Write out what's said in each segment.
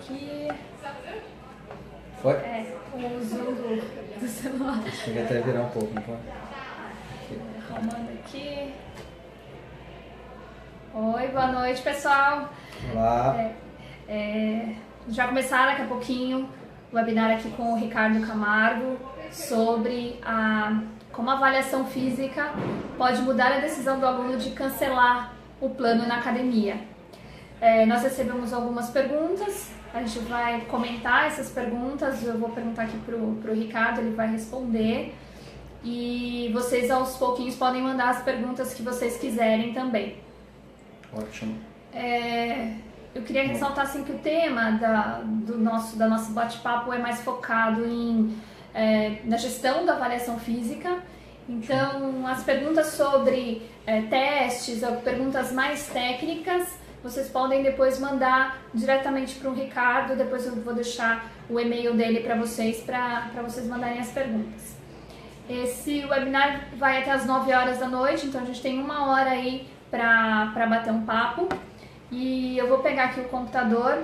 aqui. Foi? O zoom do celular. Tem que até virar um pouco, não pode? Arrumando aqui. Oi, boa noite, pessoal. Olá. Já começar daqui a pouquinho o webinar aqui com o Ricardo Camargo sobre como a avaliação física pode mudar a decisão do aluno de cancelar o plano na academia. Nós recebemos algumas perguntas, a gente vai comentar essas perguntas, eu vou perguntar aqui para o Ricardo, ele vai responder. E vocês aos pouquinhos podem mandar as perguntas que vocês quiserem também. Ótimo. Eu queria ressaltar assim, que o tema do nosso bate-papo é mais focado na gestão da avaliação física. Então, as perguntas sobre testes, ou perguntas mais técnicas, vocês podem depois mandar diretamente para o Ricardo, depois eu vou deixar o e-mail dele para vocês mandarem as perguntas. Esse webinar vai até as 9 horas da noite, então a gente tem 1 hora aí para bater um papo. E eu vou pegar aqui o computador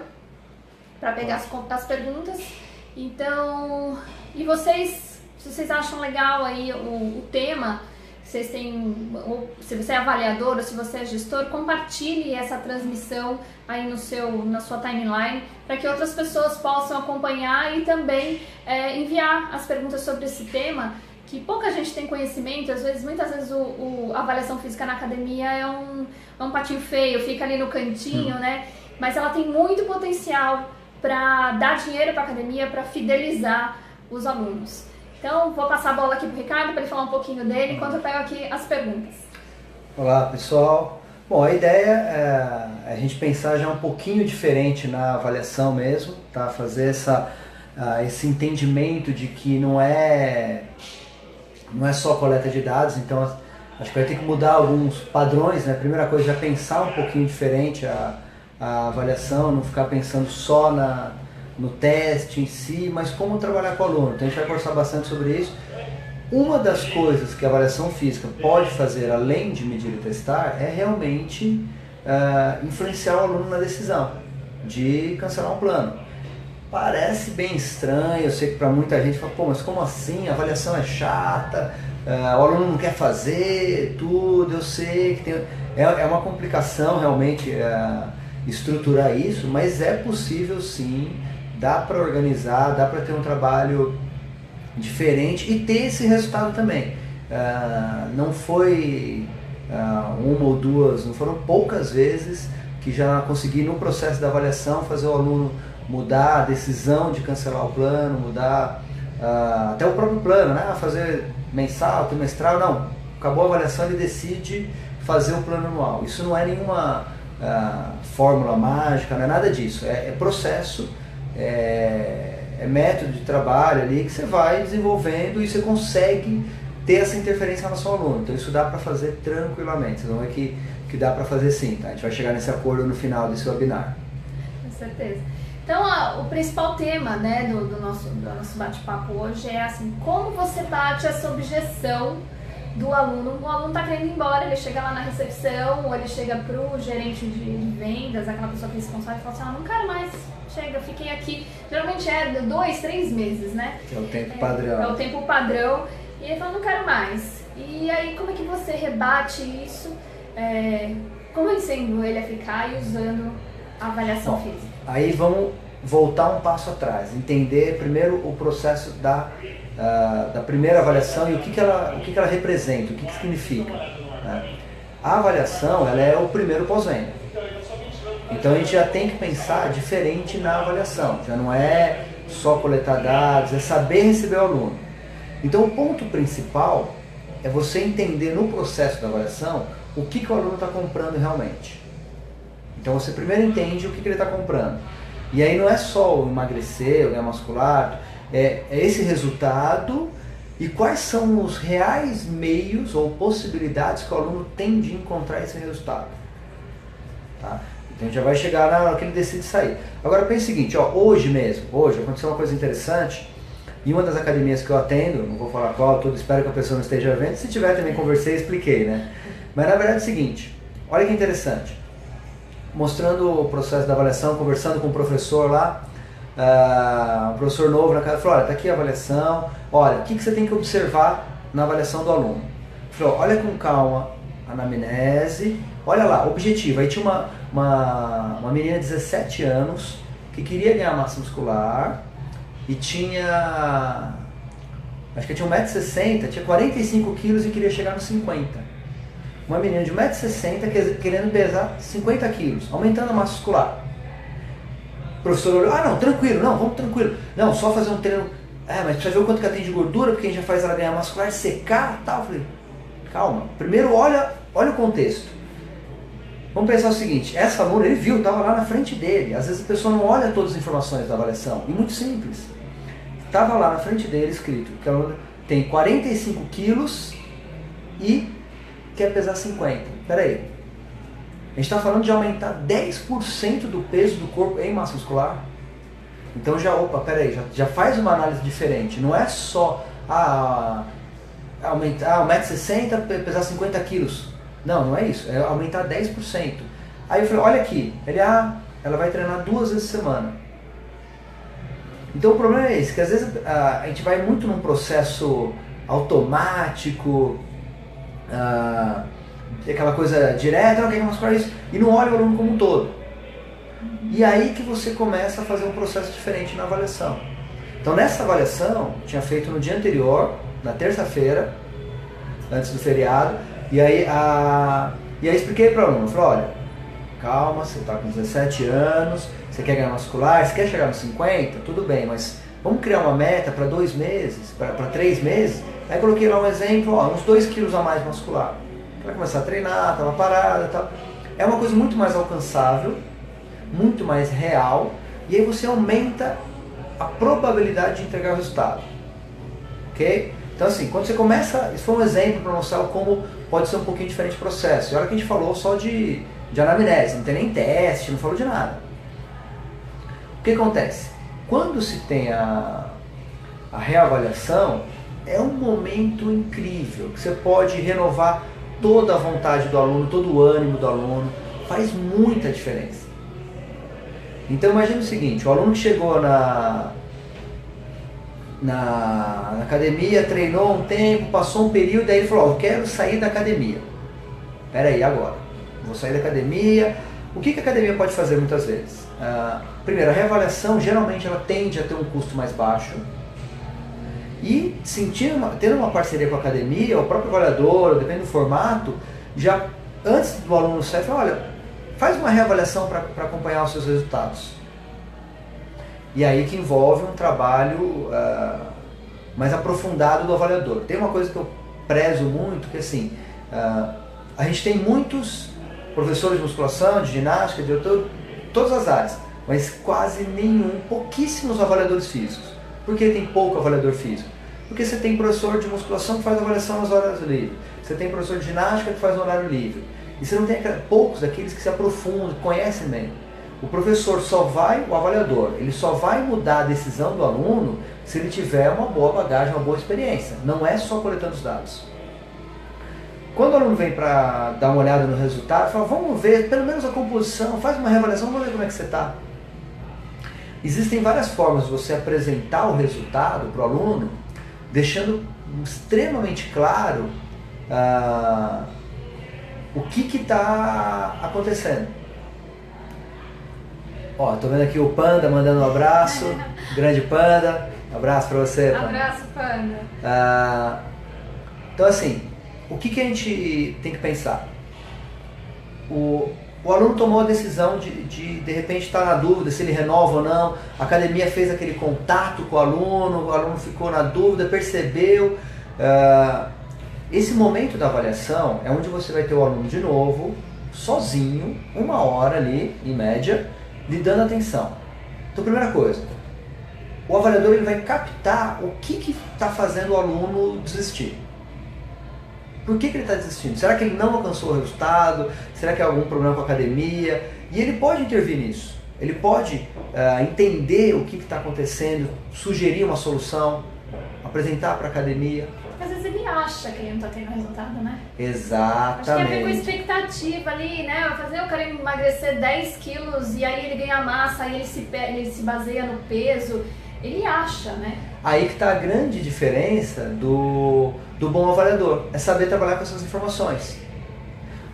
para pegar as perguntas. Então, e vocês, se vocês acham legal aí o tema, vocês têm, ou se você é avaliador ou se você é gestor, compartilhe essa transmissão aí na sua timeline para que outras pessoas possam acompanhar e também enviar as perguntas sobre esse tema, que pouca gente tem conhecimento. Muitas vezes a avaliação física na academia é um patinho feio, fica ali no cantinho, né? Mas ela tem muito potencial para dar dinheiro para a academia, para fidelizar os alunos. Então, vou passar a bola aqui para o Ricardo para ele falar um pouquinho dele, enquanto eu pego aqui as perguntas. Olá, pessoal. Bom, a ideia é a gente pensar já um pouquinho diferente na avaliação mesmo, tá? Fazer esse entendimento de que não é só coleta de dados, então acho que vai ter que mudar alguns padrões, né? A primeira coisa é pensar um pouquinho diferente a avaliação, não ficar pensando só no teste em si, mas como trabalhar com o aluno. Então a gente vai conversar bastante sobre isso. Uma das coisas que a avaliação física pode fazer, além de medir e testar, é realmente influenciar o aluno na decisão de cancelar um plano. Parece bem estranho, eu sei que para muita gente fala, pô, mas como assim? A avaliação é chata, o aluno não quer fazer tudo, eu sei que é uma complicação realmente estruturar isso, mas é possível sim, dá para organizar, dá para ter um trabalho diferente e ter esse resultado também. Não foi uma ou duas, não foram poucas vezes que já consegui no processo da avaliação fazer o aluno mudar a decisão de cancelar o plano, mudar até o próprio plano, né? Fazer mensal, trimestral, não. Acabou a avaliação, ele decide fazer o plano anual. Isso não é nenhuma fórmula mágica, não é nada disso. É processo, é método de trabalho ali que você vai desenvolvendo e você consegue ter essa interferência no seu aluno. Então isso dá para fazer tranquilamente. Vocês vão ver que dá para fazer sim, tá? A gente vai chegar nesse acordo no final desse webinar. Com certeza. Então, o principal tema, né, do nosso bate-papo hoje é assim, como você bate essa objeção do aluno. O aluno está querendo ir embora, ele chega lá na recepção, ou ele chega para o gerente de vendas, aquela pessoa que é responsável, e fala assim, não quero mais, chega, fiquei aqui. Geralmente é 2, 3 meses, né? É o tempo padrão. É o tempo padrão, e ele fala, não quero mais. E aí, como é que você rebate isso, convencendo ele a ficar e usando a avaliação física? Aí vamos voltar um passo atrás, entender primeiro o processo da primeira avaliação e o que ela representa, o que significa, né? A avaliação, ela é o primeiro pós-venda. Então a gente já tem que pensar diferente na avaliação, já não é só coletar dados, é saber receber o aluno. Então o ponto principal é você entender no processo da avaliação o que o aluno está comprando realmente. Então você primeiro entende o que ele está comprando. E aí não é só o emagrecer, o ganhar muscular, é esse resultado e quais são os reais meios ou possibilidades que o aluno tem de encontrar esse resultado. Tá? Então a gente já vai chegar na hora que ele decide sair. Agora pense o seguinte, hoje aconteceu uma coisa interessante. Em uma das academias que eu atendo, não vou falar qual, espero que a pessoa não esteja vendo, se tiver também conversei e expliquei, né? Mas na verdade é o seguinte, olha que interessante. mostrando o processo da avaliação, conversando com o professor lá, um professor novo na casa, falou, olha, tá aqui a avaliação, olha, o que você tem que observar na avaliação do aluno? Falou, olha com calma a anamnese, olha lá, objetivo. Aí tinha uma menina de 17 anos que queria ganhar massa muscular e tinha, acho que tinha 1,60 m, tinha 45 quilos e queria chegar nos 50. Uma menina de 1,60 m querendo pesar 50 quilos, aumentando a massa muscular. O professor olhou, não, tranquilo, não, vamos tranquilo. Não, só fazer um treino, mas precisa ver o quanto que ela tem de gordura, porque a gente já faz ela ganhar massa muscular, secar e tal. Eu falei, calma, primeiro olha o contexto. Vamos pensar o seguinte, essa aluna, ele viu, estava lá na frente dele. Às vezes a pessoa não olha todas as informações da avaliação, e muito simples. Estava lá na frente dele escrito que a aluna tem 45 quilos e quer pesar 50. Peraí, a gente está falando de aumentar 10% do peso do corpo em massa muscular? Então peraí, já faz uma análise diferente. Não é só aumentar 1,60 m, pesar 50 quilos. Não é isso. É aumentar 10%. Aí eu falei, olha aqui. Ela vai treinar 2 vezes por semana. Então o problema é esse, que às vezes a gente vai muito num processo automático, aquela coisa direta, não quer muscular isso, e não olha o aluno como um todo. E aí que você começa a fazer um processo diferente na avaliação. Então nessa avaliação, tinha feito no dia anterior, na terça-feira, antes do feriado, e aí expliquei para o aluno, falei, olha, calma, você está com 17 anos, você quer ganhar muscular, você quer chegar nos 50, tudo bem, mas vamos criar uma meta para 2 meses, para 3 meses. Aí coloquei lá um exemplo, uns 2 quilos a mais muscular. Vai começar a treinar, estava parada e tal. É uma coisa muito mais alcançável, muito mais real, e aí você aumenta a probabilidade de entregar o resultado. Ok? Então assim, quando você começa, isso foi um exemplo para mostrar como pode ser um pouquinho diferente o processo. E olha que a gente falou só de anamnese, não tem nem teste, não falou de nada. O que acontece? Quando se tem a reavaliação, é um momento incrível, que você pode renovar toda a vontade do aluno, todo o ânimo do aluno, faz muita diferença. Então imagine o seguinte, o aluno que chegou na academia, treinou um tempo, passou um período, aí ele falou, eu quero sair da academia. Peraí, agora, vou sair da academia. O que a academia pode fazer muitas vezes? Primeiro, a reavaliação geralmente ela tende a ter um custo mais baixo. E tendo uma parceria com a academia, o próprio avaliador, dependendo do formato, já antes do aluno sair, fala, olha, faz uma reavaliação para acompanhar os seus resultados. E aí que envolve um trabalho mais aprofundado do avaliador. Tem uma coisa que eu prezo muito, que assim, a gente tem muitos professores de musculação, de ginástica, de todas as áreas, mas quase pouquíssimos avaliadores físicos. Por que tem pouco avaliador físico? Porque você tem professor de musculação que faz avaliação nas horas livres, você tem professor de ginástica que faz no horário livre, e você não tem poucos daqueles que se aprofundam, que conhecem bem. O professor o avaliador, ele só vai mudar a decisão do aluno se ele tiver uma boa bagagem, uma boa experiência. Não é só coletando os dados. Quando o aluno vem para dar uma olhada no resultado, fala, vamos ver pelo menos a composição, faz uma reavaliação, vamos ver como é que você está. Existem várias formas de você apresentar o resultado para o aluno, deixando extremamente claro o que está acontecendo. Ó, tô vendo aqui o Panda mandando um abraço, grande Panda, abraço para você. Panda. Abraço, Panda. Então assim, o que a gente tem que pensar? O aluno tomou a decisão de repente estar na dúvida se ele renova ou não, a academia fez aquele contato com o aluno ficou na dúvida, percebeu. Esse momento da avaliação é onde você vai ter o aluno de novo, sozinho, 1 hora ali, em média, lhe dando atenção. Então, primeira coisa, o avaliador ele vai captar o que está fazendo o aluno desistir. Por que ele está desistindo? Será que ele não alcançou o resultado? Será que há algum problema com a academia? E ele pode intervir nisso. Ele pode entender o que está acontecendo, sugerir uma solução, apresentar para a academia. Porque às vezes ele acha que ele não tá tendo resultado, né? Exatamente. Acho que tem a ver com expectativa ali, né? Vai fazer o cara emagrecer 10 quilos e aí ele ganha massa, aí ele se baseia no peso. Ele acha, né? Aí que está a grande diferença do bom avaliador, é saber trabalhar com essas informações.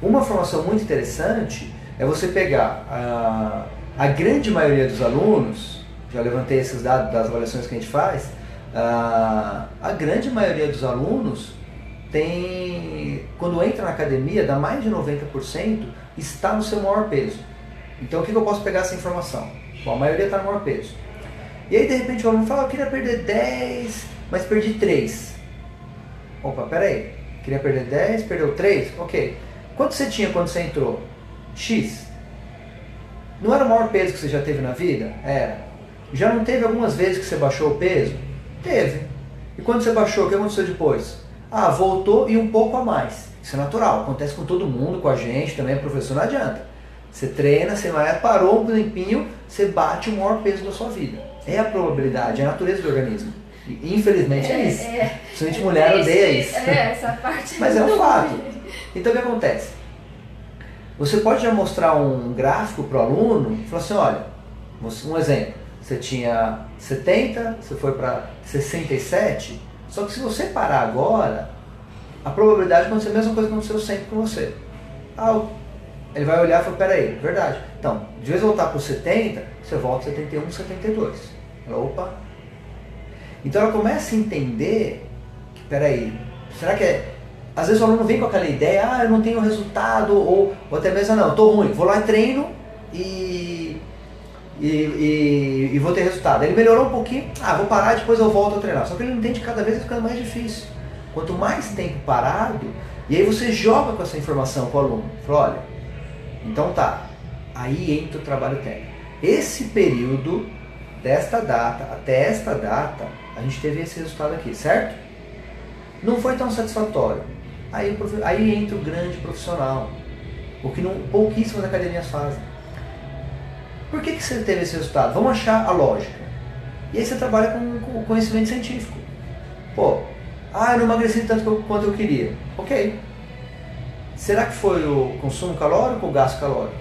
Uma informação muito interessante é você pegar a grande maioria dos alunos, já levantei esses dados das avaliações que a gente faz, a grande maioria dos alunos quando entra na academia, dá mais de 90% está no seu maior peso. Então o que eu posso pegar essa informação? Bom, a maioria está no maior peso. E aí de repente o aluno fala, eu queria perder 10, mas perdi 3. Opa, peraí, queria perder 10, perdeu 3? Ok. Quanto você tinha quando você entrou? X. Não era o maior peso que você já teve na vida? Era. Já não teve algumas vezes que você baixou o peso? Teve. E quando você baixou, o que aconteceu depois? Voltou e um pouco a mais. Isso é natural, acontece com todo mundo, com a gente, também é professor, não adianta. Você treina, você vai, parou um tempinho, você bate o maior peso da sua vida. É a probabilidade, é a natureza do organismo. E, infelizmente é isso. Principalmente mulher odeia isso. Essa parte. Mas é um fato. Então o que acontece? Você pode já mostrar um gráfico para o aluno e falar assim, olha, um exemplo, você tinha 70, você foi para 67, só que se você parar agora, a probabilidade de acontecer a mesma coisa que aconteceu sempre com você. Ele vai olhar e falar, peraí, verdade. Então, de vez voltar para os 70, você volta 71, 72. Opa! Então ela começa a entender que, peraí, será que é... Às vezes o aluno vem com aquela ideia, eu não tenho resultado, ou até mesmo, não, eu tô ruim, vou lá e treino e vou ter resultado. Ele melhorou um pouquinho, vou parar, depois eu volto a treinar. Só que ele não entende que cada vez vai ficando mais difícil. Quanto mais tempo parado, e aí você joga com essa informação com o aluno. Fala, olha, então tá, aí entra o trabalho técnico. Esse período, desta data até esta data, a gente teve esse resultado aqui, certo? Não foi tão satisfatório. Aí entra o grande profissional, o que pouquíssimas academias fazem. Por que você teve esse resultado? Vamos achar a lógica. E aí você trabalha com o conhecimento científico. Pô, eu não emagreci tanto quanto eu queria. Ok. Será que foi o consumo calórico ou o gasto calórico?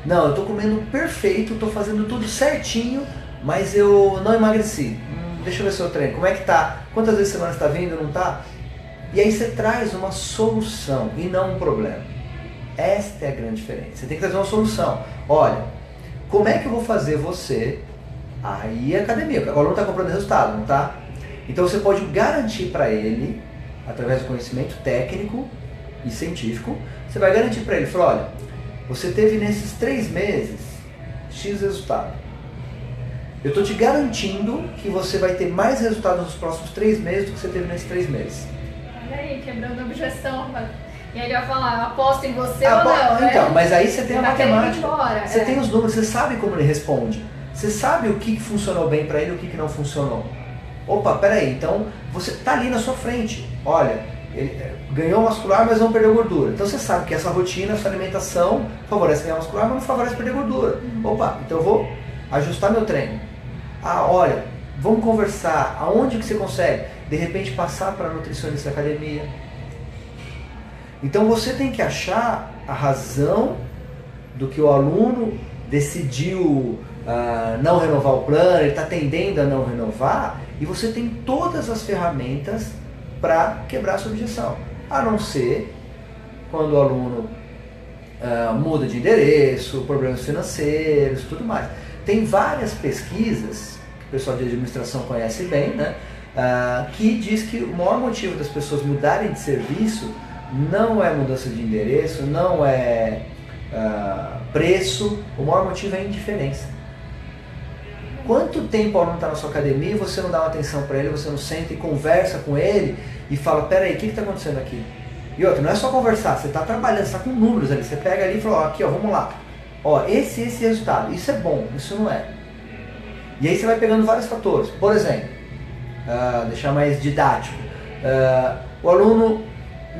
Não, eu estou comendo perfeito, estou fazendo tudo certinho, mas eu não emagreci. Deixa eu ver se eu treino. Como é que tá? Quantas vezes por semana está vindo, não está? E aí você traz uma solução e não um problema. Esta é a grande diferença. Você tem que trazer uma solução. Olha, como é que eu vou fazer você aí a academia? O aluno está comprando resultado, não está? Então você pode garantir para ele, através do conhecimento técnico e científico, você vai garantir para ele, falar, olha, você teve nesses 3 meses X resultado. Eu estou te garantindo que você vai ter mais resultados nos próximos 3 meses do que você teve nesses 3 meses. Olha aí, quebrando a objeção. E aí ele vai falar, eu aposto em você ou não, então, mas aí você tem a matemática, você tem tem os números, você sabe como ele responde. Você sabe o que funcionou bem para ele e o que não funcionou. Opa, peraí, então você está ali na sua frente. Olha, ele ganhou muscular, mas não perdeu gordura. Então você sabe que essa rotina, essa alimentação favorece ganhar muscular, mas não favorece perder gordura. Opa, então eu vou ajustar meu treino. Olha, vamos conversar. Aonde que você consegue? De repente passar para a nutricionista da academia. Então você tem que achar a razão do que o aluno decidiu não renovar o plano, ele está tendendo a não renovar, e você tem todas as ferramentas para quebrar a sua objeção. A não ser quando o aluno muda de endereço, problemas financeiros, tudo mais. Tem várias pesquisas, que o pessoal de administração conhece bem, né, que diz que o maior motivo das pessoas mudarem de serviço não é mudança de endereço, não é preço, o maior motivo é a indiferença. Quanto tempo o aluno está na sua academia e você não dá uma atenção para ele, você não senta e conversa com ele e fala, peraí, o que está acontecendo aqui? E outra, não é só conversar, você está trabalhando, você está com números ali, você pega ali e fala, aqui ó, vamos lá. Esse resultado, isso é bom, isso não é. E aí você vai pegando vários fatores. Por exemplo, deixar mais didático, o aluno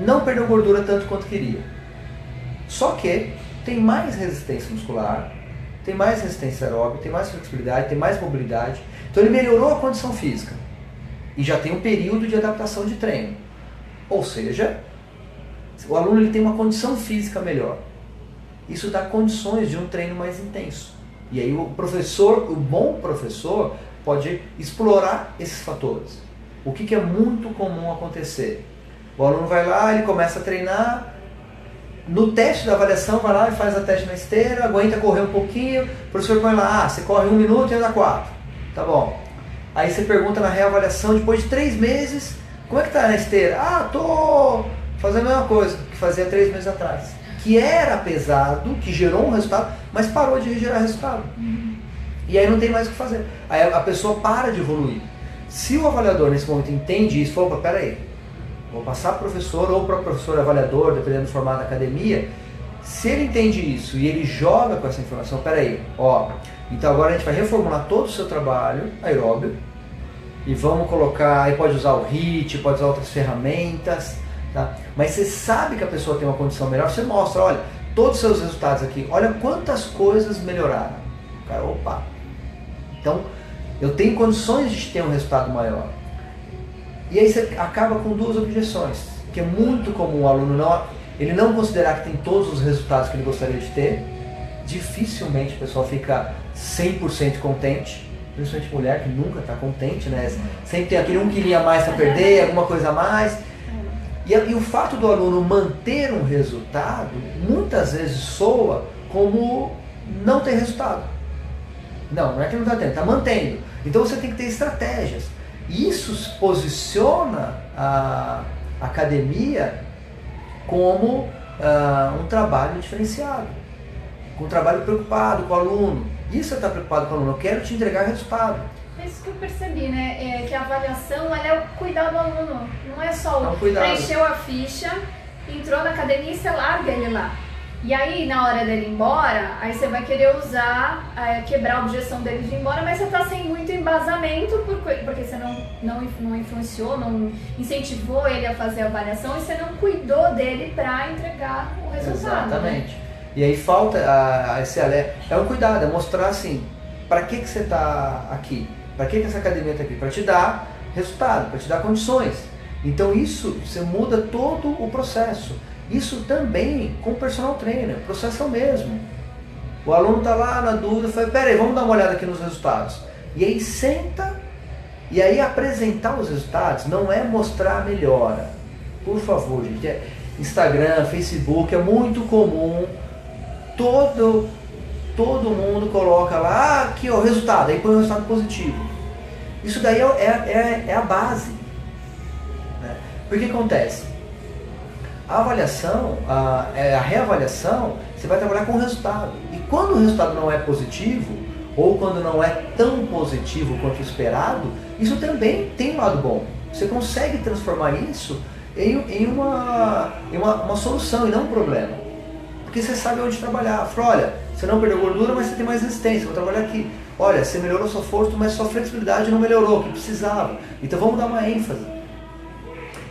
não perdeu gordura tanto quanto queria. Só que tem mais resistência muscular, tem mais resistência aeróbica, tem mais flexibilidade, tem mais mobilidade. Então ele melhorou a condição física. e já tem um período de adaptação de treino. Ou seja, o aluno ele tem uma condição física melhor. Isso dá condições de um treino mais intenso. E aí o professor, o bom professor, pode explorar esses fatores. O que é muito comum acontecer? O aluno vai lá, ele começa a treinar, no teste da avaliação vai lá e faz a teste na esteira, aguenta correr um pouquinho, o professor põe lá, você corre 1 minuto e anda 4. Tá bom. Aí você pergunta na reavaliação, depois de 3 meses, como é que tá na esteira? Ah, tô fazendo a mesma coisa que fazia 3 meses atrás. Que era pesado, que gerou um resultado, mas parou de gerar resultado. E aí não tem mais o que fazer. Aí a pessoa para de evoluir. Se o avaliador nesse momento entende isso, fala, peraí, vou passar para o professor ou para o professor avaliador, dependendo do formato da academia, se ele entende isso e ele joga com essa informação, peraí, ó, então agora a gente vai reformular todo o seu trabalho aeróbio e vamos colocar, aí pode usar o HIIT, pode usar outras ferramentas, tá? Mas você sabe que a pessoa tem uma condição melhor, você mostra, olha, todos os seus resultados aqui, olha quantas coisas melhoraram. Cara, opa, então eu tenho condições de ter um resultado maior. E aí você acaba com 2 objeções, que é muito comum o aluno ele não considerar que tem todos os resultados que ele gostaria de ter. Dificilmente o pessoal fica 100% contente, principalmente mulher que nunca está contente, né? Sempre tem aquele 1 quilinho a mais para perder, alguma coisa a mais. E o fato do aluno manter um resultado, muitas vezes soa como não ter resultado. Não é que não está tendo, está mantendo. Então você tem que ter estratégias. Isso posiciona a academia como um trabalho diferenciado, com um trabalho preocupado com o aluno. Isso é estar preocupado com o aluno, eu quero te entregar resultado. É isso que eu percebi, né? Que a avaliação ela é o cuidar do aluno, não é só preencheu a ficha, entrou na academia e você larga ele lá. E aí, na hora dele ir embora, aí você vai querer usar, quebrar a objeção dele de ir embora, mas você está sem muito embasamento, porque você não influenciou, não incentivou ele a fazer a avaliação e você não cuidou dele para entregar o resultado. Exatamente. Né? E aí falta esse alerta. É um cuidado, é mostrar assim, para que você está aqui? Para que essa academia está aqui? Para te dar resultado, para te dar condições. Então isso, você muda todo o processo. Isso também com o personal trainer, o processo é o mesmo. O aluno está lá na dúvida, fala, peraí, vamos dar uma olhada aqui nos resultados. E aí senta, e aí apresentar os resultados não é mostrar a melhora. Por favor, gente, Instagram, Facebook, é muito comum, todo mundo coloca lá, aqui ó, o resultado, aí põe o resultado positivo. Isso daí é a base. Né? Porque acontece? A avaliação, a reavaliação, você vai trabalhar com o resultado. E quando o resultado não é positivo, ou quando não é tão positivo quanto esperado, isso também tem um lado bom. Você consegue transformar isso em uma solução e não um problema. Porque você sabe onde trabalhar. Fala, olha, você não perdeu gordura, mas você tem mais resistência, vou trabalhar aqui. Olha, você melhorou sua força, mas sua flexibilidade não melhorou, que precisava. Então vamos dar uma ênfase.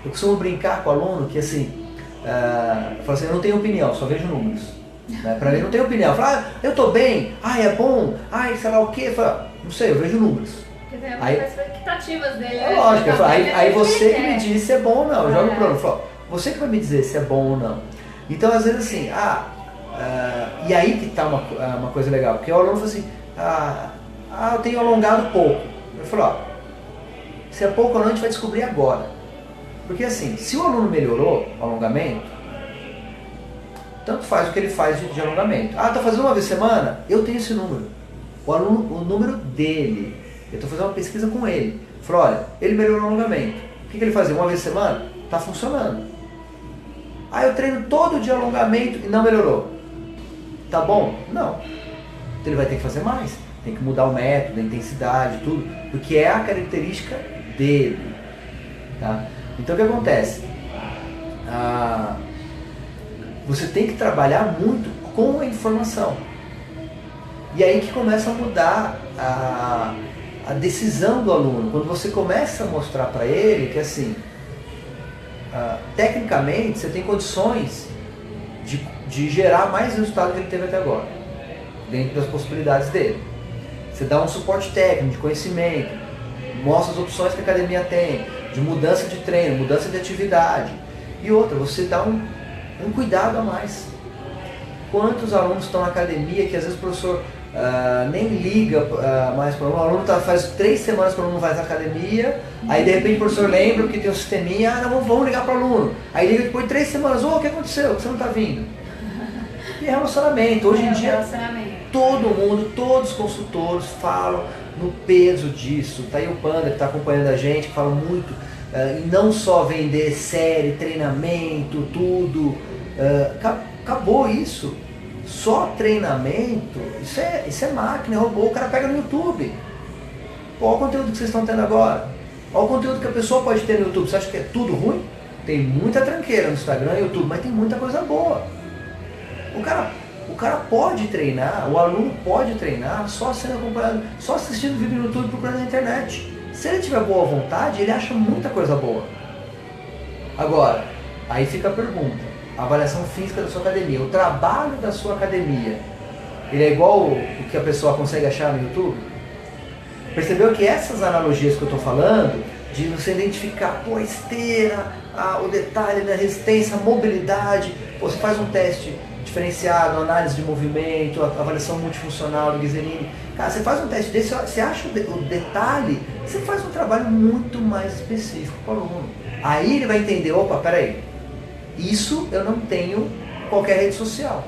Eu costumo brincar com o aluno que assim, fala assim, eu não tenho opinião, só vejo números. Né? Para mim não tem opinião. Fala, eu tô bem, é bom, sei lá o quê. Fala, não sei, eu vejo números. Quer dizer, aí, as expectativas dele. É lógico, aí você que me diz se é bom ou não. Eu jogo pro aluno, falo, você que vai me dizer se é bom ou não. Então às vezes assim, e aí que tá uma coisa legal, porque o aluno fala assim, eu tenho alongado pouco. Eu falo, se é pouco ou não a gente vai descobrir agora. Porque assim, se o aluno melhorou o alongamento, tanto faz o que ele faz de alongamento. Tá fazendo uma vez por semana? Eu tenho esse número. O número dele. Eu estou fazendo uma pesquisa com ele. Falei, olha, ele melhorou o alongamento. O que ele fazia? Uma vez por semana? Está funcionando. Eu treino todo dia alongamento e não melhorou. Tá bom? Não. Então ele vai ter que fazer mais. Tem que mudar o método, a intensidade, tudo. Porque é a característica dele. Tá? Então o que acontece? Você tem que trabalhar muito com a informação. E aí que começa a mudar a decisão do aluno. Quando você começa a mostrar para ele que assim, tecnicamente você tem condições de gerar mais resultado que ele teve até agora, dentro das possibilidades dele. Você dá um suporte técnico, de conhecimento. mostra as opções que a academia tem, de mudança de treino, mudança de atividade. E outra, você dá um cuidado a mais. Quantos alunos estão na academia que às vezes o professor nem liga mais para o aluno, o aluno faz 3 semanas que o aluno não vai na academia, aí de repente o professor lembra que tem um sisteminha, não, vamos ligar para o aluno. Aí liga depois de 3 semanas, o que aconteceu? Que você não está vindo? E relacionamento. Hoje em dia, todo mundo, todos os consultores falam no peso disso. Tá aí o Panda que está acompanhando a gente, que fala muito, e não só vender série, treinamento, tudo. Acabou isso. Só treinamento, isso é máquina, robô, o cara pega no YouTube. Olha o conteúdo que vocês estão tendo agora. Olha o conteúdo que a pessoa pode ter no YouTube. Você acha que é tudo ruim? Tem muita tranqueira no Instagram e YouTube, mas tem muita coisa boa. O cara pode treinar, o aluno pode treinar só sendo acompanhado, só assistindo vídeo no YouTube e procurando na internet. Se ele tiver boa vontade, ele acha muita coisa boa. Agora, aí fica a pergunta. A avaliação física da sua academia, o trabalho da sua academia, ele é igual o que a pessoa consegue achar no YouTube? Percebeu que essas analogias que eu estou falando, de você identificar a esteira, o detalhe da resistência, a mobilidade, você faz um teste diferenciado, análise de movimento, avaliação multifuncional do Ghiserini. Cara, você faz um teste desse, você acha o detalhe, você faz um trabalho muito mais específico para o aluno. Aí ele vai entender, opa, peraí, isso eu não tenho em qualquer rede social.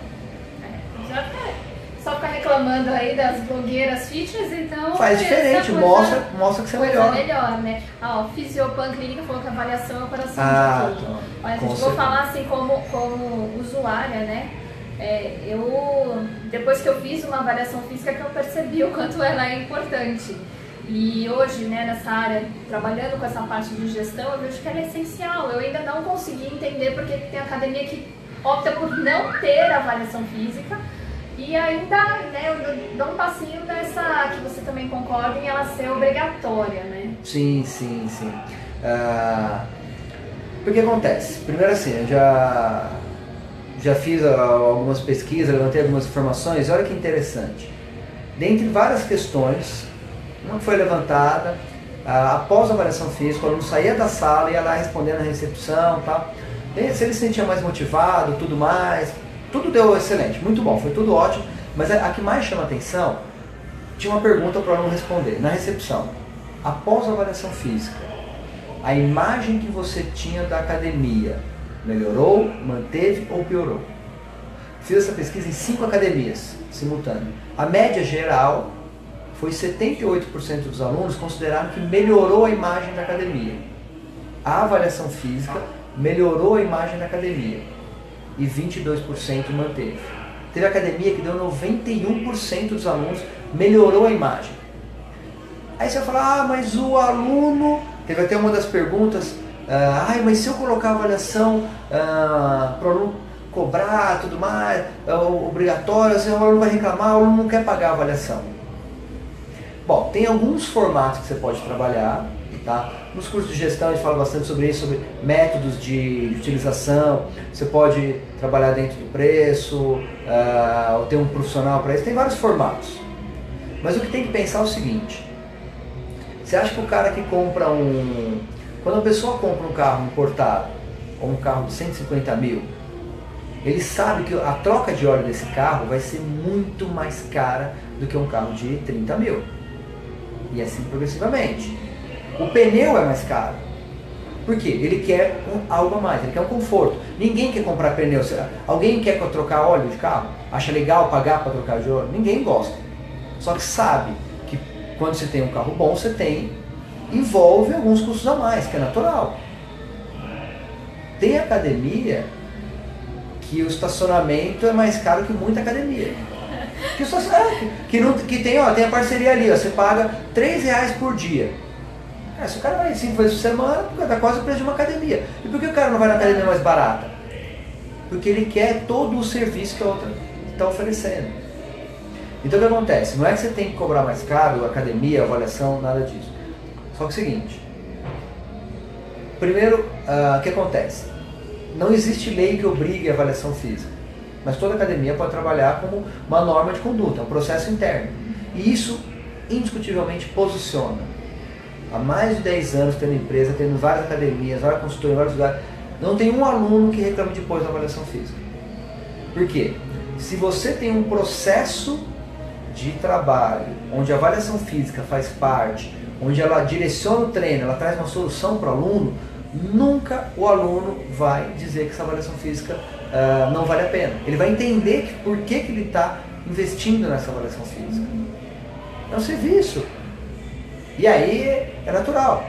Só ficar reclamando aí das blogueiras fitness, então... Faz diferente, mostra que você é melhor. Melhor, né? O Fisiopan Clínica falou que a avaliação é o coração de tudo. Olha, a gente vou falar assim como usuária, né? Depois que eu fiz uma avaliação física, que eu percebi o quanto ela é importante. E hoje, né, nessa área, trabalhando com essa parte de gestão, eu vejo que ela é essencial. Eu ainda não consegui entender porque tem academia que opta por não ter avaliação física e ainda, né, eu dou um passinho nessa, que você também concorda, em ela ser obrigatória, né? Sim. Porque acontece? Primeiro assim, eu já fiz algumas pesquisas, levantei algumas informações, olha que interessante. Dentre várias questões, uma que foi levantada, após a avaliação física, o aluno saía da sala e ia lá respondendo na recepção, tá? Se ele se sentia mais motivado, tudo mais, tudo deu excelente, muito bom, foi tudo ótimo, mas a que mais chama atenção, tinha uma pergunta para o aluno responder, na recepção. Após a avaliação física, a imagem que você tinha da academia melhorou, manteve ou piorou? Fiz essa pesquisa em 5 academias, simultâneo. A média geral foi 78% dos alunos consideraram que melhorou a imagem da academia. A avaliação física melhorou a imagem da academia e 22% manteve. Teve academia que deu 91% dos alunos melhorou a imagem. Aí você vai falar, mas o aluno... Teve até uma das perguntas, mas se eu colocar a avaliação para o aluno cobrar, tudo mais, obrigatório, assim, o aluno vai reclamar, o aluno não quer pagar a avaliação. Bom, tem alguns formatos que você pode trabalhar, tá? Nos cursos de gestão a gente fala bastante sobre isso, sobre métodos de utilização, você pode trabalhar dentro do preço, ou ter um profissional para isso, tem vários formatos. Mas o que tem que pensar é o seguinte, você acha que o cara que compra quando a pessoa compra um carro importado, ou um carro de 150 mil, ele sabe que a troca de óleo desse carro vai ser muito mais cara do que um carro de 30 mil. E assim progressivamente. O pneu é mais caro. Por quê? Ele quer algo a mais, ele quer um conforto. Ninguém quer comprar pneu. Alguém quer trocar óleo de carro? Acha legal pagar para trocar de óleo? Ninguém gosta. Só que sabe que quando você tem um carro bom, envolve alguns custos a mais, que é natural. Tem academia que o estacionamento é mais caro que muita academia. Que tem a parceria ali, você paga R$3 por dia. Se o cara vai 5 vezes por semana, dá quase o preço de uma academia. E por que o cara não vai na academia mais barata? Porque ele quer todo o serviço que a outra está oferecendo. Então o que acontece? Não é que você tem que cobrar mais caro, academia, avaliação, nada disso. Só que é o seguinte, primeiro, o que acontece? Não existe lei que obrigue a avaliação física, mas toda academia pode trabalhar como uma norma de conduta, um processo interno. E isso, indiscutivelmente, posiciona. há mais de 10 anos tendo empresa, tendo várias academias, várias consultorias, vários lugares, não tem um aluno que reclame depois da avaliação física. Por quê? Se você tem um processo de trabalho onde a avaliação física faz parte, onde ela direciona o treino, ela traz uma solução para o aluno, nunca o aluno vai dizer que essa avaliação física não vale a pena. Ele vai entender por que ele está investindo nessa avaliação física. É um serviço. E aí é natural.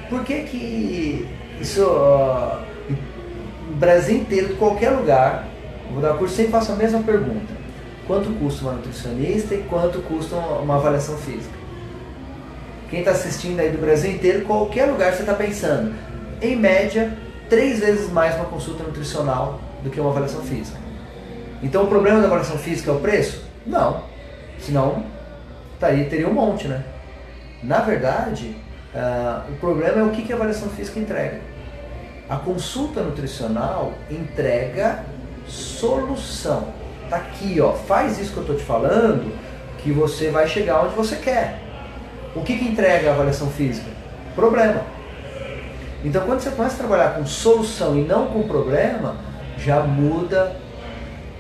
Por que isso, no Brasil inteiro, em qualquer lugar, eu vou dar curso, sempre faço a mesma pergunta. Quanto custa uma nutricionista e quanto custa uma avaliação física? Quem está assistindo aí do Brasil inteiro, qualquer lugar você está pensando, em média, 3 vezes mais uma consulta nutricional do que uma avaliação física. Então o problema da avaliação física é o preço? Não. Senão, teria um monte, né? Na verdade, o problema é o que a avaliação física entrega. A consulta nutricional entrega solução. Tá aqui, ó, faz isso que eu estou te falando, que você vai chegar onde você quer. O que entrega a avaliação física? Problema. Então, quando você começa a trabalhar com solução e não com problema, já muda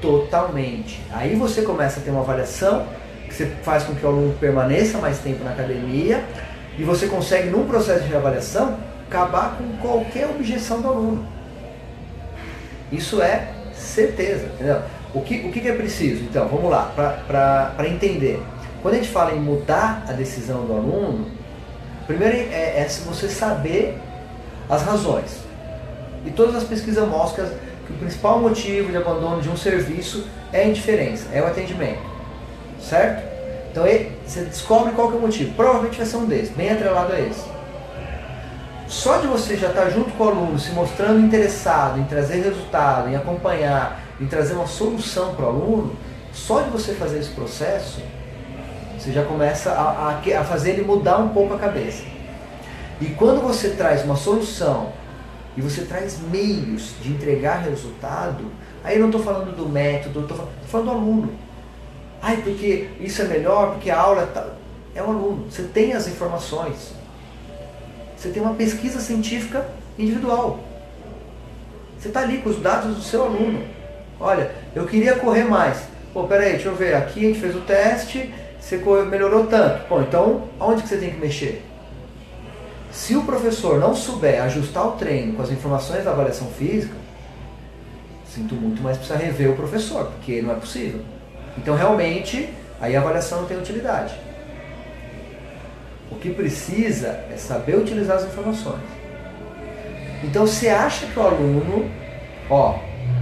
totalmente. Aí você começa a ter uma avaliação que você faz com que o aluno permaneça mais tempo na academia e você consegue, num processo de avaliação, acabar com qualquer objeção do aluno. Isso é certeza, entendeu? O que é preciso? Então, vamos lá, para entender. Quando a gente fala em mudar a decisão do aluno, primeiro é você saber as razões. E todas as pesquisas mostram que o principal motivo de abandono de um serviço é a indiferença, é o atendimento. Certo? Então você descobre qual que é o motivo. Provavelmente vai ser um desses, bem atrelado a esse. Só de você já estar junto com o aluno, se mostrando interessado em trazer resultado, em acompanhar, em trazer uma solução para o aluno, só de você fazer esse processo, você já começa a fazer ele mudar um pouco a cabeça. E quando você traz uma solução e você traz meios de entregar resultado, aí eu não estou falando do método, estou falando do aluno. Ai, porque isso é melhor, porque a aula é o aluno. Você tem as informações. Você tem uma pesquisa científica individual. Você está ali com os dados do seu aluno. Olha, eu queria correr mais. Pô, peraí, deixa eu ver. Aqui a gente fez o teste, você melhorou tanto. Pô, então, aonde que você tem que mexer? Se o professor não souber ajustar o treino com as informações da avaliação física, sinto muito, mas precisa rever o professor, porque não é possível. Então, realmente, aí a avaliação não tem utilidade. O que precisa é saber utilizar as informações. Então, você acha que o aluno,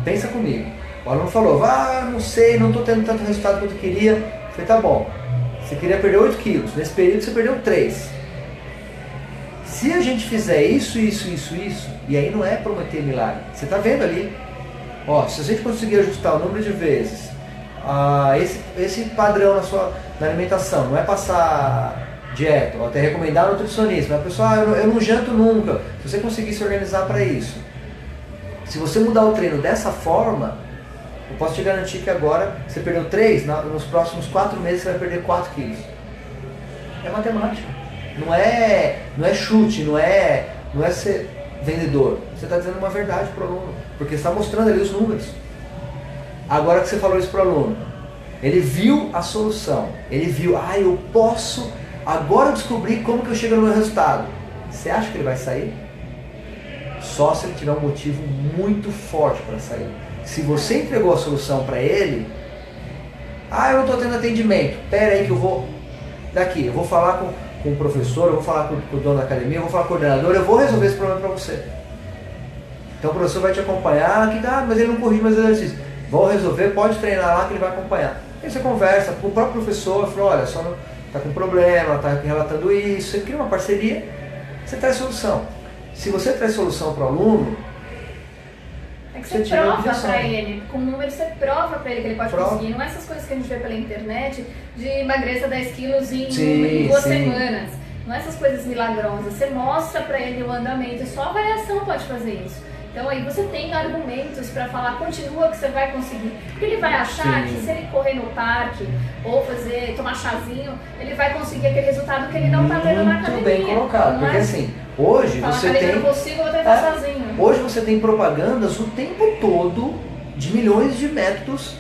pensa comigo, o aluno falou, não sei, não estou tendo tanto resultado quanto eu queria. Eu falei, tá bom, você queria perder 8 quilos, nesse período você perdeu 3. Se a gente fizer isso, e aí não é prometer milagre, você está vendo ali, se a gente conseguir ajustar o número de vezes, esse padrão na alimentação, não é passar dieta, ou até recomendar nutricionista, mas pessoal, eu não janto nunca. Se você conseguir se organizar para isso, se você mudar o treino dessa forma, eu posso te garantir que agora você perdeu 3, nos próximos 4 meses você vai perder 4 quilos. É matemática, não é chute, não é ser vendedor. Você está dizendo uma verdade para o aluno, porque você está mostrando ali os números. Agora que você falou isso para o aluno, ele viu a solução, ele viu, eu posso agora descobrir como que eu chego no meu resultado. Você acha que ele vai sair? Só se ele tiver um motivo muito forte para sair. Se você entregou a solução para ele, eu não estou tendo atendimento, pera aí que eu vou falar com o professor, eu vou falar com o dono da academia, eu vou falar com o coordenador, eu vou resolver esse problema para você. Então o professor vai te acompanhar, mas ele não corrige mais exercício. Vou resolver, pode treinar lá que ele vai acompanhar. Aí você conversa com o próprio professor, fala, olha, só está com problema, está relatando isso, você cria uma parceria, você traz solução. Se você traz solução para o aluno, é que você prova para ele, com o número você prova para ele que ele pode conseguir. Não é essas coisas que a gente vê pela internet de emagreça 10 quilos em 2 semanas. Não é essas coisas milagrosas. Você mostra para ele o andamento, só a avaliação pode fazer isso. Então aí você tem argumentos para falar, continua que você vai conseguir. Porque ele vai achar que se ele correr no parque ou tomar chazinho, ele vai conseguir aquele resultado que ele não está tendo na academia. Muito bem colocado, porque assim, hoje você tem... Eu não consigo, vou tentar sozinho. Hoje você tem propagandas o tempo todo de milhões de métodos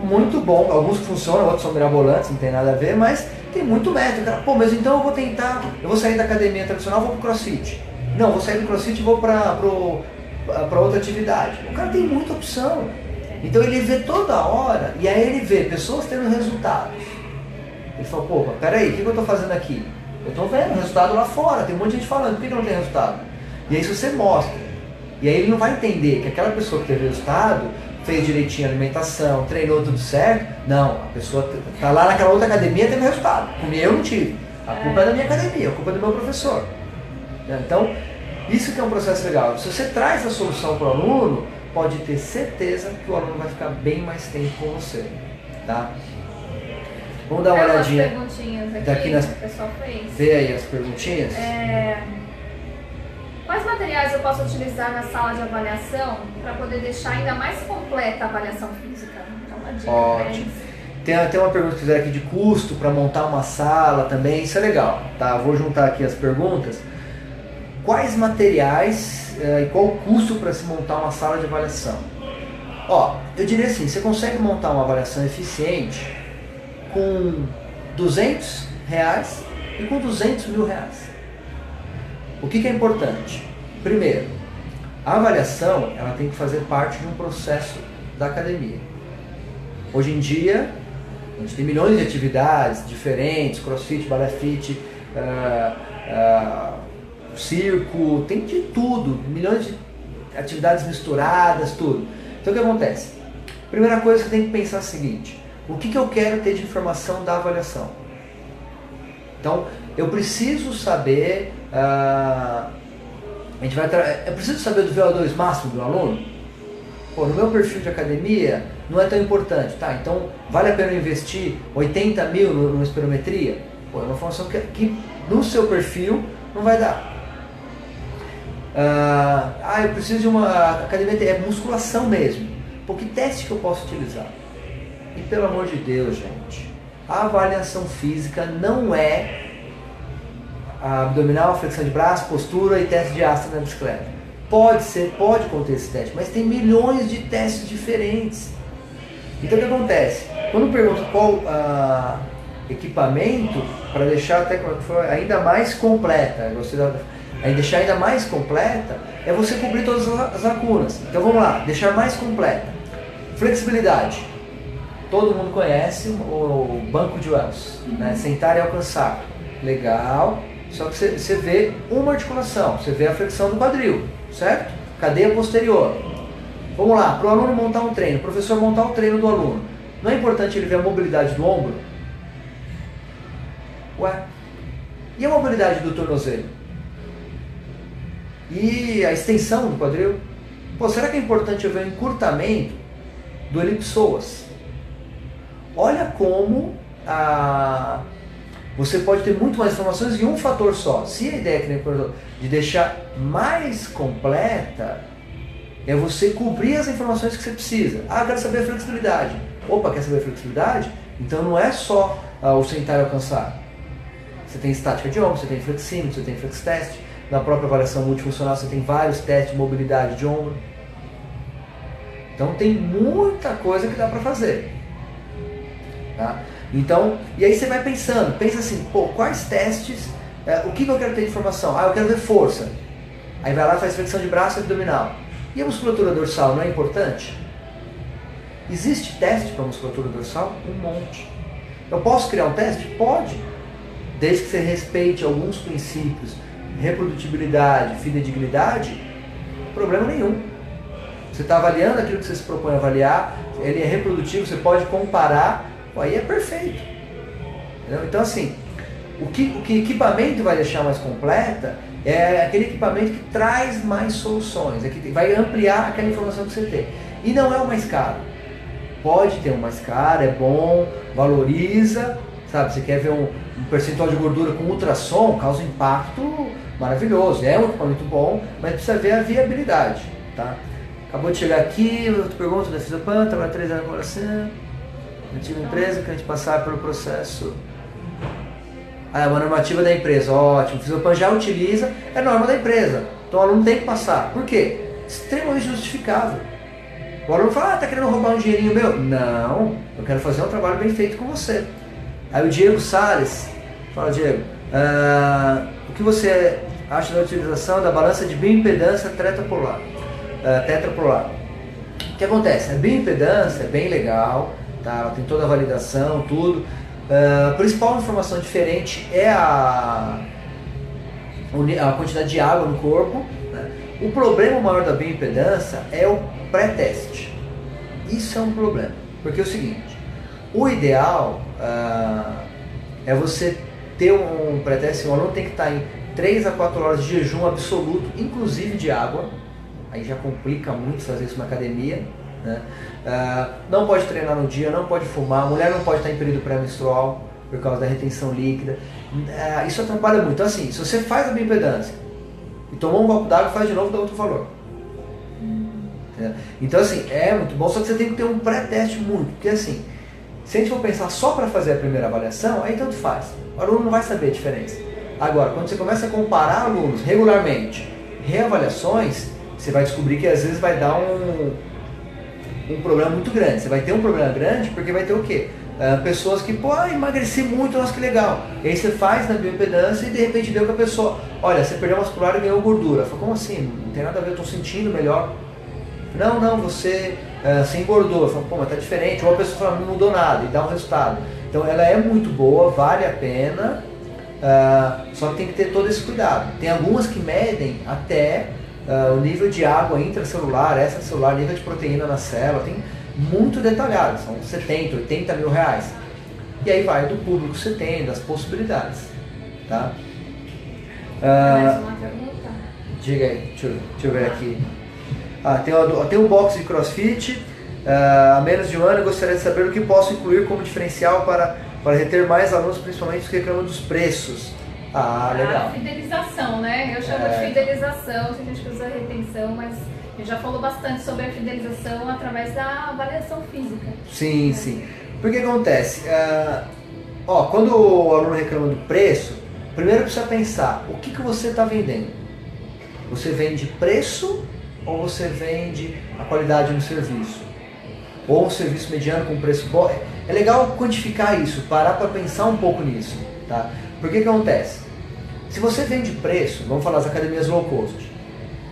muito bons. Alguns funcionam, outros são mirabolantes, não tem nada a ver, mas tem muito método. Pô, mas então eu vou tentar, eu vou sair da academia tradicional, vou pro CrossFit. Não, vou sair do CrossFit e vou para outra atividade. O cara tem muita opção. Então ele vê toda hora, e aí ele vê pessoas tendo resultados. Ele fala, pô, peraí, o que eu estou fazendo aqui? Eu estou vendo resultado lá fora, tem um monte de gente falando, por que não tem resultado? E aí você mostra. E aí ele não vai entender que aquela pessoa que teve resultado, fez direitinho a alimentação, treinou tudo certo. Não, a pessoa está lá naquela outra academia e teve resultado. Comigo eu não tive. A culpa é da minha academia, a culpa é do meu professor. Então, isso que é um processo legal. Se você traz a solução para o aluno, pode ter certeza que o aluno vai ficar bem mais tempo com você. Tá? Vamos dar uma olhadinha daqui que o pessoal fez. Vê aí as perguntinhas. Quais materiais eu posso utilizar na sala de avaliação para poder deixar ainda mais completa a avaliação física? Então, uma dica. Ótimo. Tem uma pergunta que fizeram aqui de custo para montar uma sala também, isso é legal. Tá? Vou juntar aqui as perguntas. Quais materiais e qual o custo para se montar uma sala de avaliação? Ó, eu diria assim, você consegue montar uma avaliação eficiente com R$200 e com R$200 mil. O que é importante? Primeiro, a avaliação ela tem que fazer parte de um processo da academia. Hoje em dia, a gente tem milhões de atividades diferentes, crossfit, balé fit, circo, tem de tudo, milhões de atividades misturadas, tudo. Então o que acontece? Primeira coisa que você tem que pensar é a seguinte, o que eu quero ter de informação da avaliação? Então, eu preciso saber, eu preciso saber do VO2 máximo do aluno? Pô, no meu perfil de academia não é tão importante, tá? Então, vale a pena investir 80 mil numa espirometria? Pô, é uma informação que no seu perfil não vai dar. Eu preciso de uma academia, é musculação mesmo. Pô, que teste que eu posso utilizar? E pelo amor de Deus, gente, a avaliação física não é abdominal, flexão de braço, postura e teste de asta na bicicleta. Pode conter esse teste, mas tem milhões de testes diferentes. Então o que acontece? Quando eu pergunto qual equipamento para deixar até ainda mais completa, deixar ainda mais completa, é você cobrir todas as lacunas. Então vamos lá, deixar mais completa. Flexibilidade. Todo mundo conhece o banco de Wells, né? Sentar e alcançar. Legal, só que você vê uma articulação, você vê a flexão do quadril, certo? Cadeia posterior. Vamos lá, para o aluno montar um treino, o professor montar o treino do aluno. Não é importante ele ver a mobilidade do ombro? Ué, e a mobilidade do tornozelo? E a extensão do quadril? Pô, será que é importante eu ver o encurtamento do elipsoas? Olha como você pode ter muito mais informações em um fator só. Se a ideia de deixar mais completa é você cobrir as informações que você precisa. Eu quero saber a flexibilidade. Opa, quer saber a flexibilidade? Então não é só o sentar e alcançar. Você tem estática de ombro, você tem flexímetro, você tem flex test. Na própria avaliação multifuncional você tem vários testes de mobilidade de ombro. Então tem muita coisa que dá para fazer. Tá? Então, e aí você vai pensando, pensa assim, pô, quais testes, o que eu quero ter de informação? Eu quero ver força. Aí vai lá e faz flexão de braço e abdominal. E a musculatura dorsal não é importante? Existe teste para musculatura dorsal? Um monte. Eu posso criar um teste? Pode. Desde que você respeite alguns princípios, reprodutibilidade, fidedignidade, problema nenhum. Você está avaliando aquilo que você se propõe a avaliar, ele é reprodutivo, você pode comparar, aí é perfeito. Entendeu? Então assim, o que equipamento vai deixar mais completa é aquele equipamento que traz mais soluções, é que vai ampliar aquela informação que você tem. E não é o mais caro. Pode ter um mais caro, é bom, valoriza, sabe? Você quer ver um percentual de gordura com ultrassom, causa um impacto maravilhoso. É um equipamento bom, mas precisa ver a viabilidade. tá? Acabou de chegar aqui, outra pergunta da Fisiopan, trabalha 3 anos com você, antiga empresa, que a gente passar pelo processo. Ah, é uma normativa da empresa, ótimo, o Fisiopan já utiliza, é norma da empresa, então o aluno tem que passar. Por quê? Extremamente justificável. O aluno fala, tá querendo roubar um dinheirinho meu? Não, eu quero fazer um trabalho bem feito com você. Aí o Diego Salles, fala Diego, o que você acha da utilização da balança de bioimpedância tetrapolar? O que acontece? A bioimpedância é bem legal, tá? Ela tem toda a validação, tudo. A principal informação diferente é a quantidade de água no corpo, né? O problema maior da bioimpedância é o pré-teste. Isso é um problema, porque é o seguinte, o ideal é você ter um pré-teste, o aluno tem que estar em 3 a 4 horas de jejum absoluto, inclusive de água, aí já complica muito fazer isso na academia, né? Não pode treinar no dia, não pode fumar, a mulher não pode estar em período pré-menstrual por causa da retenção líquida, isso atrapalha muito. Então assim, se você faz a bioimpedância e tomou um copo d'água, faz de novo, dá outro valor. Então assim, é muito bom, só que você tem que ter um pré-teste muito, porque assim, se a gente for pensar só para fazer a primeira avaliação, aí tanto faz, o aluno não vai saber a diferença. Agora, quando você começa a comparar alunos regularmente, reavaliações, você vai descobrir que às vezes vai dar um problema muito grande. Você vai ter um problema grande porque vai ter o quê? Pessoas que, emagreci muito, nossa que legal. E aí você faz na bioimpedância e de repente deu que a pessoa, olha, você perdeu muscular e ganhou gordura. Fala, como assim? Não tem nada a ver, eu estou sentindo melhor. Não, você se engordou. Fala, mas tá diferente. Ou a pessoa fala, não mudou nada e dá um resultado. Então ela é muito boa, vale a pena, só que tem que ter todo esse cuidado. Tem algumas que medem até o nível de água intracelular, extracelular, nível de proteína na célula, tem muito detalhado, são 70, 80 mil reais. E aí vai do público que você tem, das possibilidades. Tá? Mais uma pergunta? Diga aí, deixa eu ver aqui. Tem um box de CrossFit, há menos de um ano, eu gostaria de saber o que posso incluir como diferencial para reter mais alunos, principalmente os que reclamam dos preços. Legal. Fidelização, né? Eu chamo de fidelização, tem gente que usa retenção, mas eu já falou bastante sobre a fidelização através da avaliação física. Sim, sim. Porque acontece, quando o aluno reclama do preço, primeiro precisa pensar, o que você está vendendo? Você vende preço ou você vende a qualidade no serviço? Ou um serviço mediano com preço bom? É legal quantificar isso, parar para pensar um pouco nisso, tá? Porque que acontece? Se você vende preço, vamos falar das academias low cost,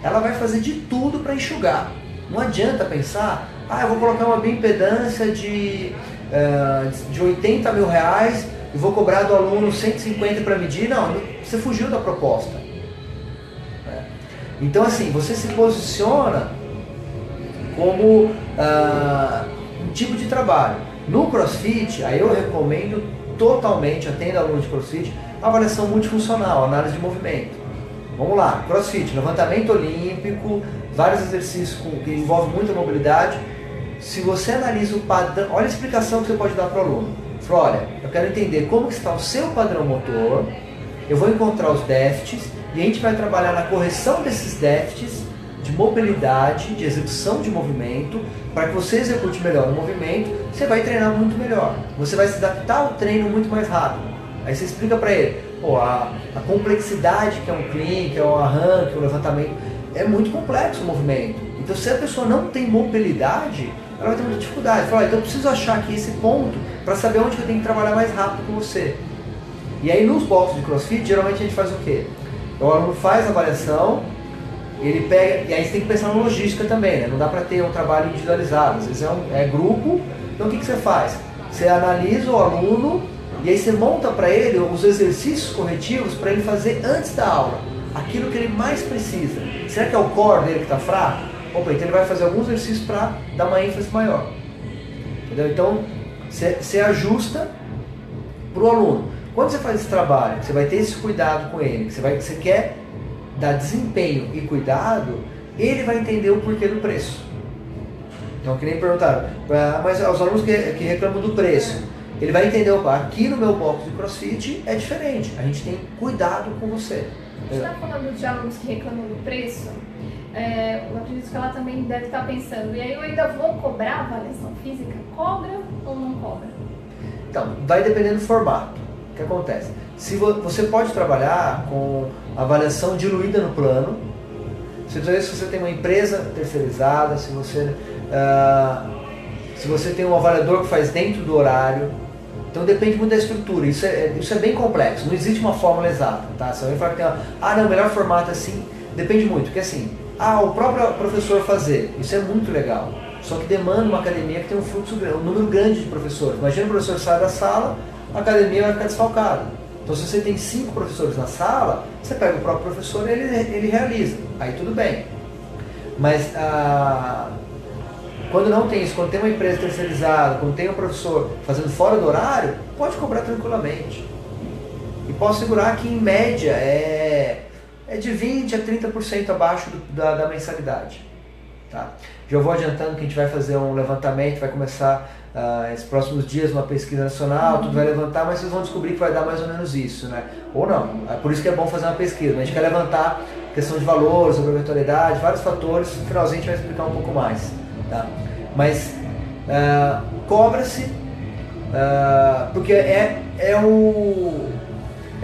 ela vai fazer de tudo para enxugar. Não adianta pensar, eu vou colocar uma bioimpedância de 80 mil reais e vou cobrar do aluno 150 para medir. Não, você fugiu da proposta. Então assim, você se posiciona como um tipo de trabalho. No CrossFit, aí eu recomendo totalmente, atendo aluno de CrossFit, avaliação multifuncional, análise de movimento. Vamos lá, CrossFit, levantamento olímpico, vários exercícios que envolvem muita mobilidade. Se você analisa o padrão, olha a explicação que você pode dar para o aluno. Fala, olha, eu quero entender como está o seu padrão motor, eu vou encontrar os déficits e a gente vai trabalhar na correção desses déficits de mobilidade, de execução de movimento, para que você execute melhor o movimento, você vai treinar muito melhor. Você vai se adaptar ao treino muito mais rápido. Aí você explica para ele, a complexidade que é um clean, que é um arranque, um levantamento, é muito complexo o movimento. Então se a pessoa não tem mobilidade, ela vai ter muita dificuldade. Fala, então eu preciso achar aqui esse ponto para saber onde que eu tenho que trabalhar mais rápido com você. E aí nos boxes de CrossFit, geralmente a gente faz o quê? O aluno faz a avaliação, ele pega, e aí você tem que pensar na logística também, né? Não dá para ter um trabalho individualizado, às vezes é grupo, então o que você faz? Você analisa o aluno e aí você monta para ele os exercícios corretivos para ele fazer antes da aula, aquilo que ele mais precisa. Será que é o core dele que está fraco? Então ele vai fazer alguns exercícios para dar uma ênfase maior. Entendeu? Então você ajusta para o aluno. Quando você faz esse trabalho, você vai ter esse cuidado com ele, você quer dar desempenho e cuidado, ele vai entender o porquê do preço. Então, que nem perguntaram, mas os alunos que reclamam do preço, ele vai entender, aqui no meu box de CrossFit é diferente, a gente tem cuidado com você. A gente está falando de alunos que reclamam do preço, eu acredito que ela também deve estar pensando, e aí eu ainda vou cobrar a avaliação física? Cobra ou não cobra? Então, vai dependendo do formato. O que acontece? Se você pode trabalhar com avaliação diluída no plano, se você tem uma empresa terceirizada, se você tem um avaliador que faz dentro do horário, então depende muito da estrutura, isso é bem complexo, não existe uma fórmula exata, tá? Se alguém fala que tem não, o melhor formato é assim, depende muito, porque assim, o próprio professor fazer, isso é muito legal, só que demanda uma academia que tem um fluxo grande, um número grande de professores. Imagina o professor sai da sala, a academia vai ficar desfalcada. Então se você tem 5 professores na sala, você pega o próprio professor e ele realiza, aí tudo bem. Mas quando não tem isso, quando tem uma empresa terceirizada, quando tem um professor fazendo fora do horário, pode cobrar tranquilamente. E posso assegurar que em média é de 20% a 30% abaixo da mensalidade. Tá? Já vou adiantando que a gente vai fazer um levantamento, vai começar esses próximos dias uma pesquisa nacional, tudo vai levantar, mas vocês vão descobrir que vai dar mais ou menos isso, né? Ou não, é por isso que é bom fazer uma pesquisa, mas a gente quer levantar questão de valores, obrigatoriedade, vários fatores, no finalzinho a gente vai explicar um pouco mais. Tá? Mas cobra-se, porque é o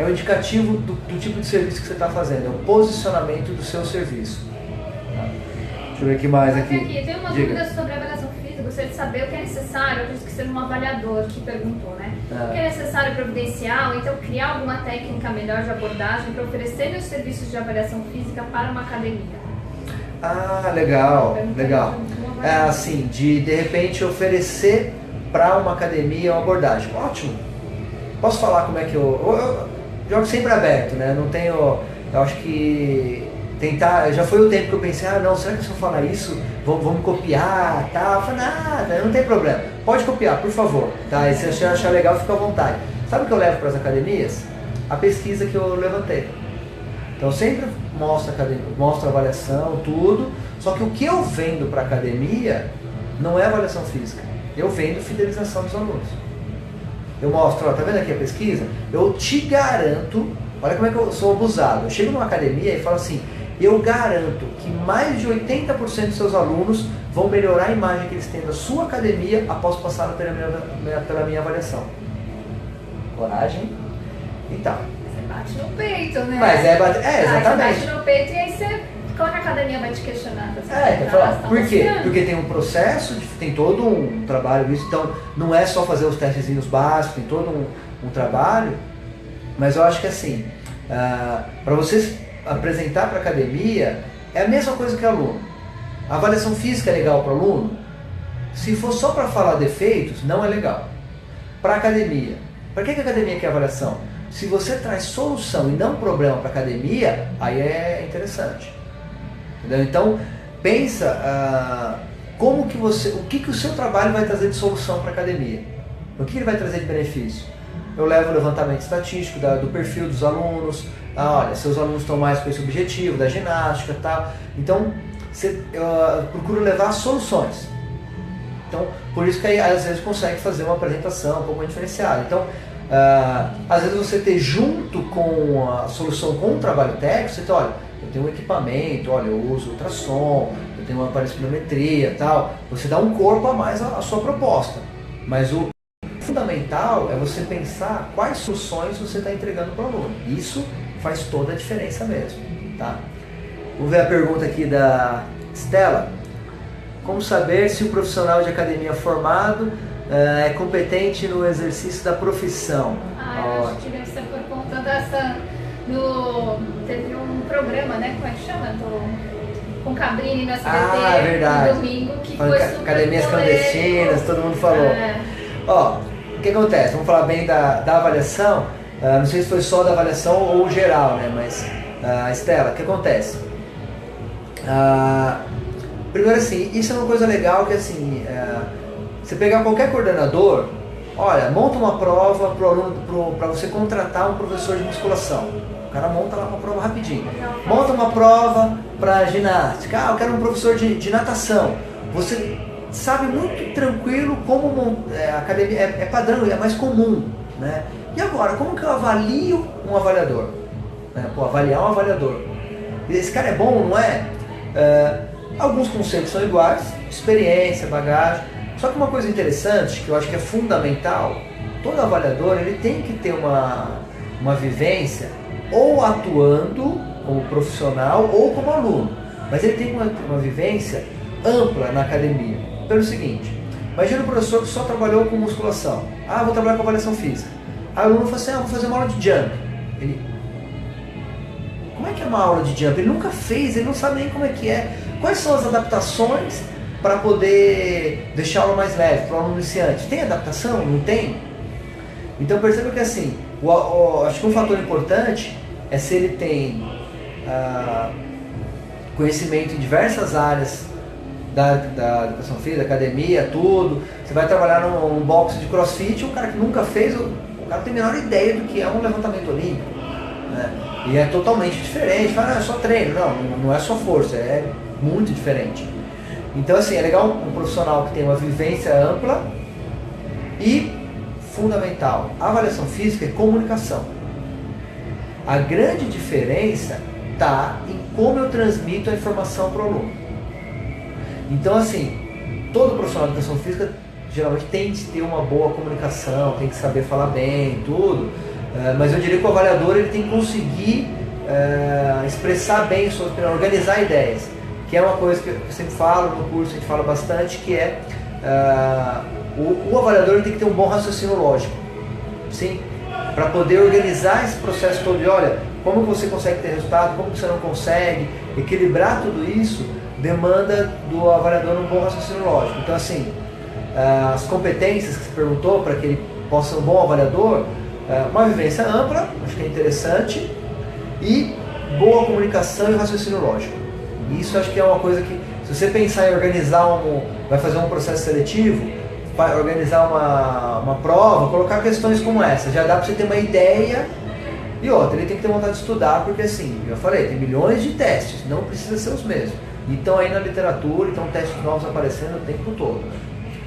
indicativo do tipo de serviço que você está fazendo, é o posicionamento do seu serviço. Tá? Deixa eu ver o que mais aqui. Tem uma dúvida sobre a avaliação física, gostaria de saber o que é necessário, eu acredito que seja um avaliador que perguntou, né? O que é necessário providenciar, ou então criar alguma técnica melhor de abordagem para oferecer os serviços de avaliação física para uma academia? Legal. Assim, de repente oferecer para uma academia uma abordagem. Ótimo. Posso falar como é que eu jogo sempre aberto, né? Não tenho, eu acho que já foi o tempo que eu pensei, não, será que se eu falar isso, vão me copiar, tal? Eu falei, nada, não tem problema. Pode copiar, por favor, tá? E se você achar legal, fica à vontade. Sabe o que eu levo para as academias? A pesquisa que eu levantei. Então eu sempre mostro a avaliação, tudo, só que o que eu vendo para a academia não é avaliação física, eu vendo fidelização dos alunos. Eu mostro, tá vendo aqui a pesquisa? Eu te garanto, olha como é que eu sou abusado, eu chego numa academia e falo assim, eu garanto que mais de 80% dos seus alunos vão melhorar a imagem que eles têm da sua academia após passar pela minha avaliação. Coragem e tal. Bate no peito, né? Mas exatamente. Você bate no peito e aí você, como que a academia vai te questionar? Por quê? Porque tem um processo, tem todo um trabalho isso, então não é só fazer os testezinhos básicos, tem todo um trabalho, mas eu acho que assim, para vocês apresentar para a academia, é a mesma coisa que aluno. A avaliação física é legal para o aluno? Se for só para falar defeitos, não é legal. Para a academia, para que a academia quer avaliação? Se você traz solução e não problema para a academia, aí é interessante. Entendeu? Então, pensa o que o seu trabalho vai trazer de solução para a academia. O que ele vai trazer de benefício? Eu levo o levantamento estatístico do perfil dos alunos. Olha, seus alunos estão mais com esse objetivo, da ginástica e tal. Então, eu procuro levar soluções. Então, por isso que aí, às vezes consegue fazer uma apresentação um pouco mais diferenciada. Então, às vezes você ter junto com a solução com o trabalho técnico, você tem, olha, eu tenho um equipamento, olha, eu uso ultrassom, eu tenho uma aparelhometria e tal, você dá um corpo a mais à sua proposta. Mas o fundamental é você pensar quais soluções você está entregando para o aluno. Isso faz toda a diferença mesmo. Tá? Vamos ver a pergunta aqui da Stella. Como saber se o profissional de academia formado é competente no exercício da profissão? Eu acho que deve ser por conta teve um programa, né? Como é que chama? Com Cabrini no SBT, verdade. No domingo, que foi super academias clandestinas, todo mundo falou. O que acontece? Vamos falar bem da avaliação. Não sei se foi só da avaliação ou geral, né? Mas, Estela, o que acontece? Primeiro assim, isso é uma coisa legal que assim, você pegar qualquer coordenador, olha, monta uma prova para você contratar um professor de musculação. O cara monta lá uma prova rapidinho. Monta uma prova para ginástica. Eu quero um professor de natação. Você sabe muito tranquilo como a academia é padrão, é mais comum, né? E agora, como que eu avalio um avaliador? Avaliar um avaliador. Esse cara é bom, não é? Alguns conceitos são iguais, experiência, bagagem. Só que uma coisa interessante, que eu acho que é fundamental, todo avaliador ele tem que ter uma vivência ou atuando como profissional ou como aluno. Mas ele tem uma vivência ampla na academia. Pelo seguinte, imagina um professor que só trabalhou com musculação. Vou trabalhar com avaliação física. Aí o aluno fala assim, vou fazer uma aula de jump. Ele, como é que é uma aula de jump? Ele nunca fez, ele não sabe nem como é que é. Quais são as adaptações para poder deixar a aula mais leve para o aluno iniciante? Tem adaptação? Não tem? Então perceba que assim, acho que um fator importante é se ele tem conhecimento em diversas áreas da educação física, da academia, tudo. Você vai trabalhar num box de crossfit, um cara que nunca fez, o cara não tem a menor ideia do que é um levantamento olímpico, né? E é totalmente diferente. Fala, é só treino. Não é só força, é muito diferente. Então assim, é legal um profissional que tem uma vivência ampla e fundamental, a avaliação física é comunicação. A grande diferença está em como eu transmito a informação para o aluno. Então assim, todo profissional de educação física geralmente tem que ter uma boa comunicação, tem que saber falar bem, tudo, mas eu diria que o avaliador ele tem que conseguir expressar bem suas opiniões, organizar ideias, que é uma coisa que eu sempre falo no curso, a gente fala bastante, que é o avaliador ele tem que ter um bom raciocínio lógico, sim, para poder organizar esse processo todo de, olha, como você consegue ter resultado, como você não consegue, equilibrar tudo isso demanda do avaliador um bom raciocínio lógico. Então assim, as competências que você perguntou para que ele possa ser um bom avaliador, uma vivência ampla, acho que é interessante, e boa comunicação e raciocínio lógico. Isso acho que é uma coisa que, se você pensar em organizar vai fazer um processo seletivo, vai organizar uma prova, colocar questões como essa, já dá para você ter uma ideia. E outra, ele tem que ter vontade de estudar, porque assim, eu falei, tem milhões de testes, não precisa ser os mesmos. Então aí na literatura, então testes novos aparecendo o tempo todo.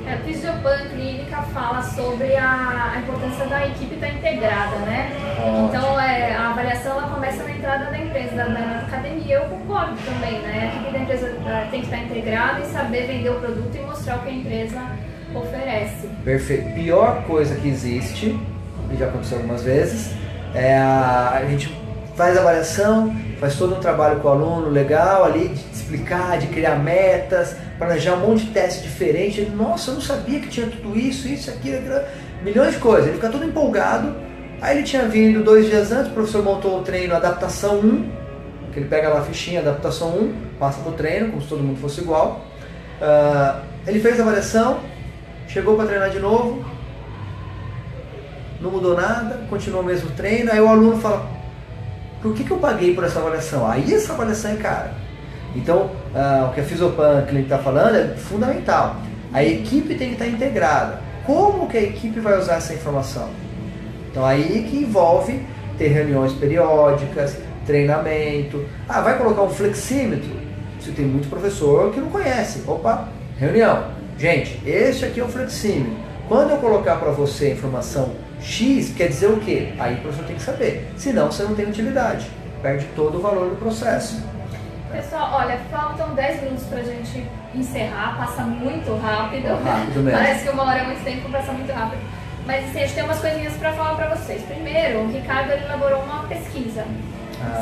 A Fisiopan Clínica fala sobre a importância da equipe estar integrada, né? Então a avaliação ela começa na entrada da empresa, na academia. Eu concordo também, né? A equipe da empresa tem que estar integrada e saber vender o produto e mostrar o que a empresa oferece. Perfeito. Pior coisa que existe, e já aconteceu algumas vezes, a gente faz a avaliação, faz todo um trabalho com o aluno legal ali, de explicar, de criar metas, planejar um monte de testes diferentes. Ele, nossa, eu não sabia que tinha tudo isso, aquilo, milhões de coisas. Ele fica todo empolgado. Aí ele tinha vindo 2 dias antes, o professor montou o treino adaptação 1, que ele pega lá a fichinha, adaptação 1, passa pro treino, como se todo mundo fosse igual. Ele fez a avaliação, chegou para treinar de novo, não mudou nada, continuou o mesmo treino. Aí o aluno fala, por que eu paguei por essa avaliação? Aí essa avaliação é cara. Então, o que a Fisiopan Clínica está falando é fundamental. A equipe tem que estar integrada. Como que a equipe vai usar essa informação? Então aí que envolve ter reuniões periódicas, treinamento. Vai colocar um flexímetro? Você tem muito professor que não conhece. Opa, reunião. Gente, este aqui é o flexímetro. Quando eu colocar para você a informação X, quer dizer o quê? Aí o professor tem que saber. Senão você não tem utilidade. Perde todo o valor do processo. Pessoal, olha, faltam 10 minutos pra gente encerrar, passa muito rápido. Rápido mesmo. Parece que 1 hora é muito tempo, passa muito rápido. Mas assim, a gente tem umas coisinhas pra falar pra vocês. Primeiro, o Ricardo ele elaborou uma pesquisa.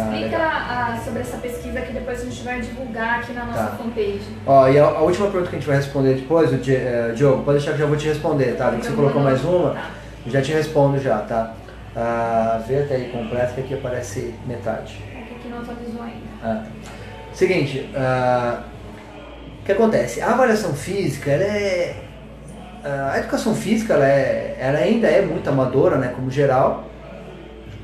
Explica sobre essa pesquisa que depois a gente vai divulgar aqui na nossa fanpage. E a última pergunta que a gente vai responder depois, Diogo, pode deixar que eu já vou te responder, tá? Porque você colocou mais uma, eu já te respondo já, tá? Vê até aí completo, que aqui aparece metade. Aqui não atualizou ainda. Seguinte, o que acontece? A avaliação física, a educação física, ela ainda é muito amadora, né, como geral,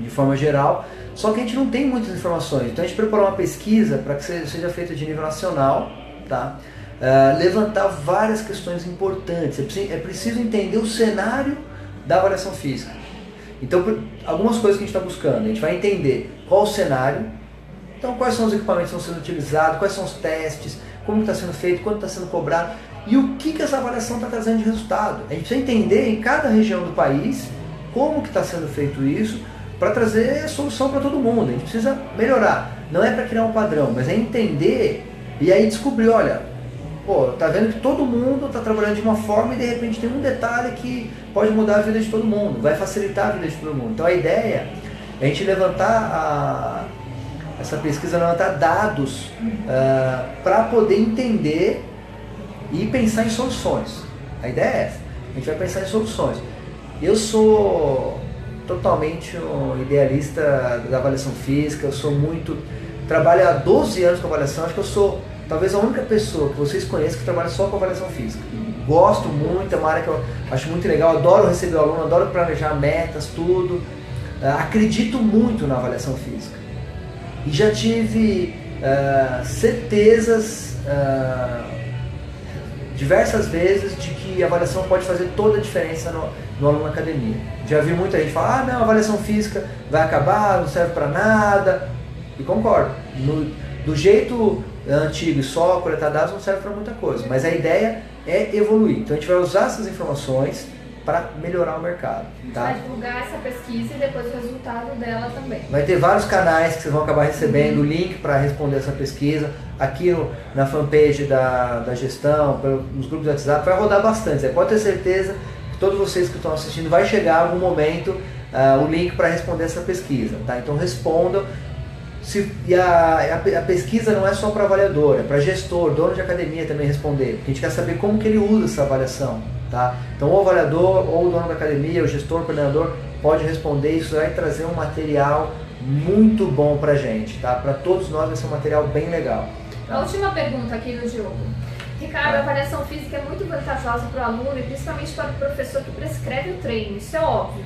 de forma geral, só que a gente não tem muitas informações. Então a gente preparou uma pesquisa para que seja feita de nível nacional, tá? Levantar várias questões importantes. É preciso entender o cenário da avaliação física. Então, algumas coisas que a gente está buscando, a gente vai entender qual o cenário. Então, quais são os equipamentos que estão sendo utilizados, quais são os testes, como está sendo feito, quanto está sendo cobrado e o que essa avaliação está trazendo de resultado. A gente precisa entender em cada região do país como que está sendo feito isso para trazer solução para todo mundo. A gente precisa melhorar. Não é para criar um padrão, mas é entender E aí descobriu, olha, pô, tá vendo que todo mundo está trabalhando de uma forma e de repente tem um detalhe que pode mudar a vida de todo mundo, vai facilitar a vida de todo mundo. Então a ideia é a gente levantar essa pesquisa, levantar dados para poder entender e pensar em soluções. A ideia é essa, a gente vai pensar em soluções. Eu sou totalmente um idealista da avaliação física, eu sou muito... Trabalho há 12 anos com avaliação, acho que eu sou talvez a única pessoa que vocês conhecem que trabalha só com avaliação física. Gosto muito, é uma área que eu acho muito legal, adoro receber o aluno, adoro planejar metas, tudo. Acredito muito na avaliação física. E já tive certezas diversas vezes de que a avaliação pode fazer toda a diferença no aluno na academia. Já vi muita gente falar, não, a avaliação física vai acabar, não serve para nada. E concordo, do jeito antigo e só coletar dados não serve para muita coisa, mas a ideia é evoluir. Então a gente vai usar essas informações para melhorar o mercado. Tá? Vai divulgar essa pesquisa e depois o resultado dela também. Vai ter vários canais que vocês vão acabar recebendo o link para responder essa pesquisa. Aqui na fanpage da gestão, nos grupos do WhatsApp, vai rodar bastante. Você pode ter certeza que todos vocês que estão assistindo vai chegar algum momento o link para responder essa pesquisa. Tá? Então respondam. E a pesquisa não é só para avaliador, é para gestor, dono de academia também responder. Porque a gente quer saber como que ele usa essa avaliação. Tá? Então o avaliador, ou o dono da academia, o gestor, o coordenador, pode responder. Isso vai trazer um material muito bom para a gente. Tá? Para todos nós vai ser um material bem legal. Tá? A última pergunta aqui do Diogo. Ricardo, a avaliação física é muito vantajosa para o aluno e principalmente para o professor que prescreve o treino, isso é óbvio.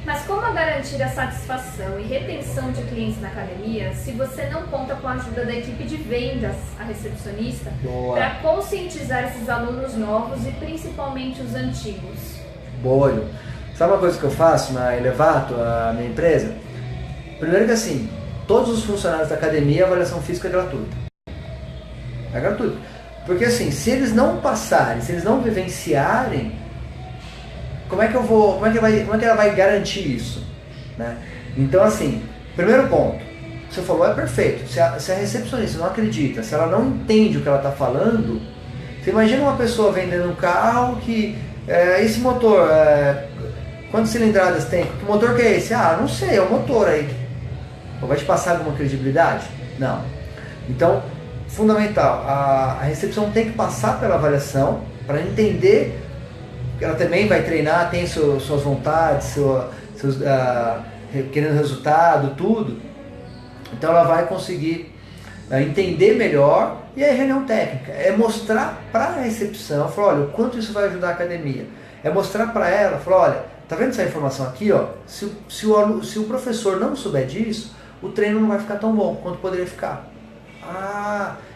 Mas como garantir a satisfação e retenção de clientes na academia se você não conta com a ajuda da equipe de vendas, a recepcionista, para conscientizar esses alunos novos e principalmente os antigos? Boa, Ju. Sabe uma coisa que eu faço na Elevato, a minha empresa? Primeiro que assim, todos os funcionários da academia a avaliação física é gratuita. É gratuita. Porque assim, se eles não passarem, se eles não vivenciarem, como é que ela vai garantir isso? Né? Então assim, primeiro ponto, você falou é perfeito. Se a recepcionista não acredita, se ela não entende o que ela está falando, você imagina uma pessoa vendendo um carro que esse motor, quantas cilindradas tem? Que motor que é esse? Ah, não sei, é o motor aí. Vai te passar alguma credibilidade? Não. Então, fundamental, a recepção tem que passar pela avaliação para entender. Ela também vai treinar, tem suas vontades, querendo resultado, tudo. Então ela vai conseguir entender melhor. E aí a reunião técnica é mostrar para a recepção, falar, olha, o quanto isso vai ajudar a academia. É mostrar para ela, falar, olha, tá vendo essa informação aqui? Ó? Se o professor não souber disso, o treino não vai ficar tão bom quanto poderia ficar.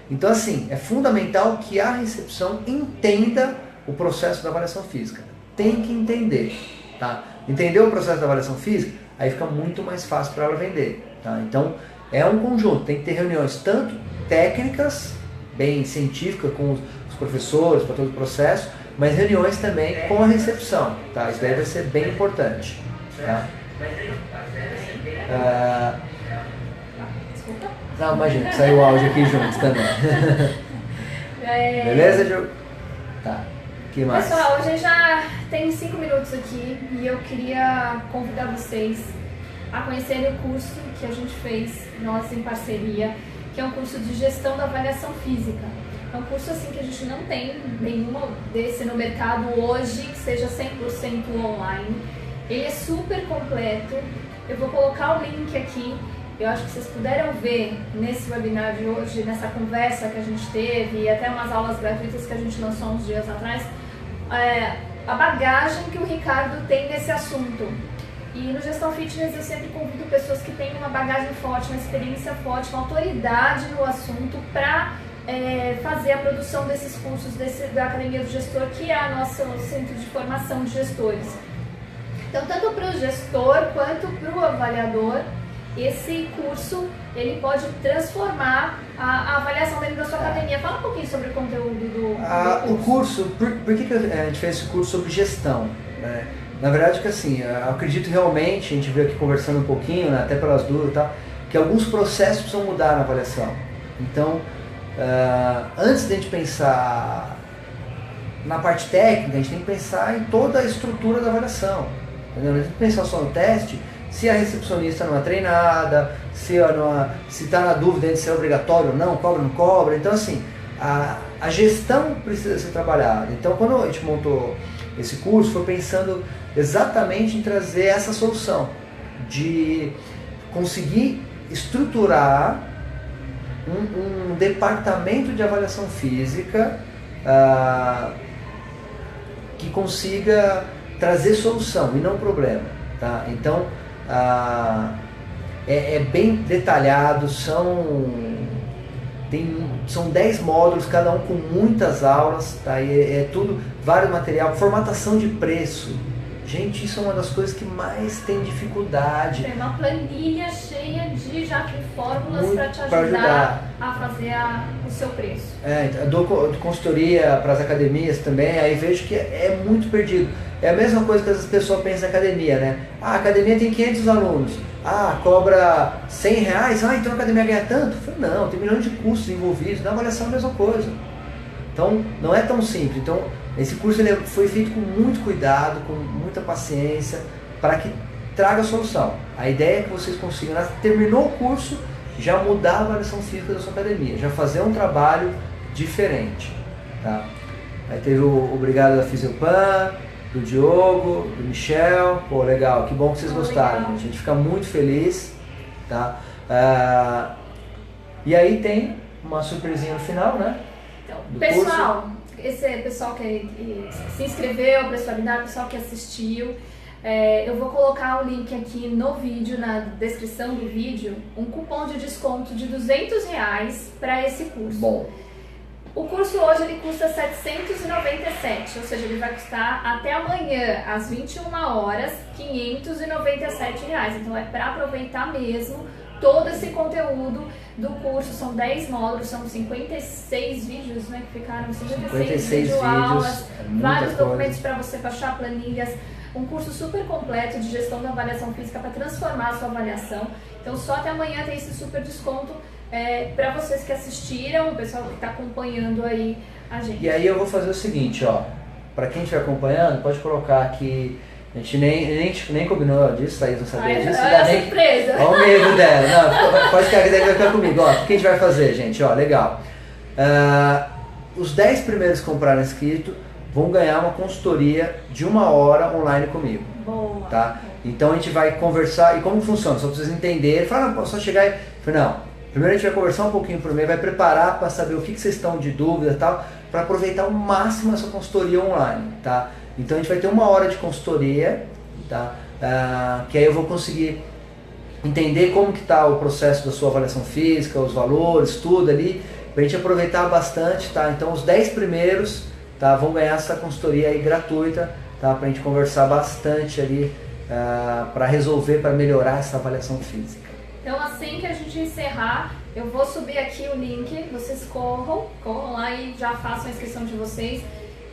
Então assim, é fundamental que a recepção entenda o processo da avaliação física. Tem que entender. Tá? Entender o processo da avaliação física, aí fica muito mais fácil para ela vender. Tá? Então, é um conjunto. Tem que ter reuniões tanto técnicas, bem científicas, com os professores, para todo o processo, mas reuniões também com a recepção. Tá? Isso daí vai ser bem importante. Tá? Não, imagina, saiu o áudio aqui juntos também. Beleza, Diogo? Tá. Que mais? Pessoal, a gente já tem 5 minutos aqui e eu queria convidar vocês a conhecerem o curso que a gente fez, nós em parceria, que é um curso de gestão da avaliação física. É um curso assim que a gente não tem nenhuma desse no mercado hoje, que seja 100% online. Ele é super completo. Eu vou colocar o link aqui. Eu acho que vocês puderam ver nesse webinar de hoje, nessa conversa que a gente teve e até umas aulas gratuitas que a gente lançou uns dias atrás, a bagagem que o Ricardo tem nesse assunto. E no Gestão Fitness eu sempre convido pessoas que têm uma bagagem forte, uma experiência forte, uma autoridade no assunto para fazer a produção desses cursos da Academia do Gestor, que é o nosso centro de formação de gestores. Então, tanto para o gestor quanto para o avaliador, esse curso ele pode transformar a avaliação dentro da sua academia. Fala um pouquinho sobre o conteúdo do curso. O curso, por que a gente fez esse curso sobre gestão? Né? Na verdade que assim, eu acredito realmente, a gente veio aqui conversando um pouquinho, né, até pelas dúvidas e tal, que alguns processos precisam mudar na avaliação. Então, antes de a gente pensar na parte técnica, a gente tem que pensar em toda a estrutura da avaliação. Entendeu? Não tem que pensar só no teste, se a recepcionista não é treinada, se está na dúvida de se é obrigatório ou não, cobra ou não cobra. Então, assim, a gestão precisa ser trabalhada. Então, quando a gente montou esse curso, foi pensando exatamente em trazer essa solução, de conseguir estruturar um departamento de avaliação física que consiga trazer solução e não problema. Tá? Então, é bem detalhado, são 10 módulos, cada um com muitas aulas, tá? E é tudo, vários material, formatação de preço. Gente, isso é uma das coisas que mais tem dificuldade. Tem uma planilha cheia de fórmulas para te ajudar a fazer o seu preço. Eu dou consultoria para as academias também, aí vejo que é muito perdido. É a mesma coisa que as pessoas pensam na academia, né? A academia tem 500 alunos, cobra R$100, então a academia ganha tanto? Não, tem milhões de custos envolvidos, na avaliação é a mesma coisa. Então, não é tão simples. Então, esse curso ele foi feito com muito cuidado, com muita paciência, para que traga a solução. A ideia é que vocês consigam, terminou o curso, já mudar a avaliação física da sua academia, já fazer um trabalho diferente. Tá? Aí teve o obrigado da Fisiopan, do Diogo, do Michel. Pô, legal, que bom que vocês gostaram. Legal. A gente fica muito feliz. Tá? E aí tem uma surpresinha no final, né? Então, pessoal, esse pessoal que se inscreveu, para sua o pessoal que assistiu, eu vou colocar o link aqui no vídeo, na descrição do vídeo, um cupom de desconto de R$200 para esse curso. Bom. O curso hoje ele custa R$ 797, ou seja, ele vai custar até amanhã, às 21 horas, R$ 597. Então é para aproveitar mesmo todo esse conteúdo do curso. São 10 módulos, são 56 vídeos, né, que ficaram, 56 videoaulas, vários documentos para você baixar, planilhas, um curso super completo de gestão da avaliação física para transformar a sua avaliação. Então só até amanhã tem esse super desconto para vocês que assistiram, o pessoal que está acompanhando aí a gente. E aí eu vou fazer o seguinte, para quem estiver acompanhando, pode colocar aqui. A gente nem combinou disso, Thaís não sabia disso. É surpresa. Olha o medo dela. Não, pode ficar que vai ficar comigo. O que a gente vai fazer, gente? Legal. Os 10 primeiros que comprarem inscrito vão ganhar uma consultoria de 1 hora online comigo. Boa. Tá? Então a gente vai conversar. E como funciona? Só para vocês entenderem. Fala, só chegar e... Não. Primeiro a gente vai conversar um pouquinho por meio, vai preparar para saber o que vocês estão de dúvida e tal, para aproveitar ao máximo essa consultoria online, tá? Então a gente vai ter 1 hora de consultoria, tá? Que aí eu vou conseguir entender como que está o processo da sua avaliação física, os valores, tudo ali, para a gente aproveitar bastante, tá? Então os 10 primeiros, tá, vão ganhar essa consultoria aí gratuita, tá? Para a gente conversar bastante ali, para resolver, para melhorar essa avaliação física. Então assim que a gente encerrar, eu vou subir aqui o link, vocês corram lá e já façam a inscrição de vocês,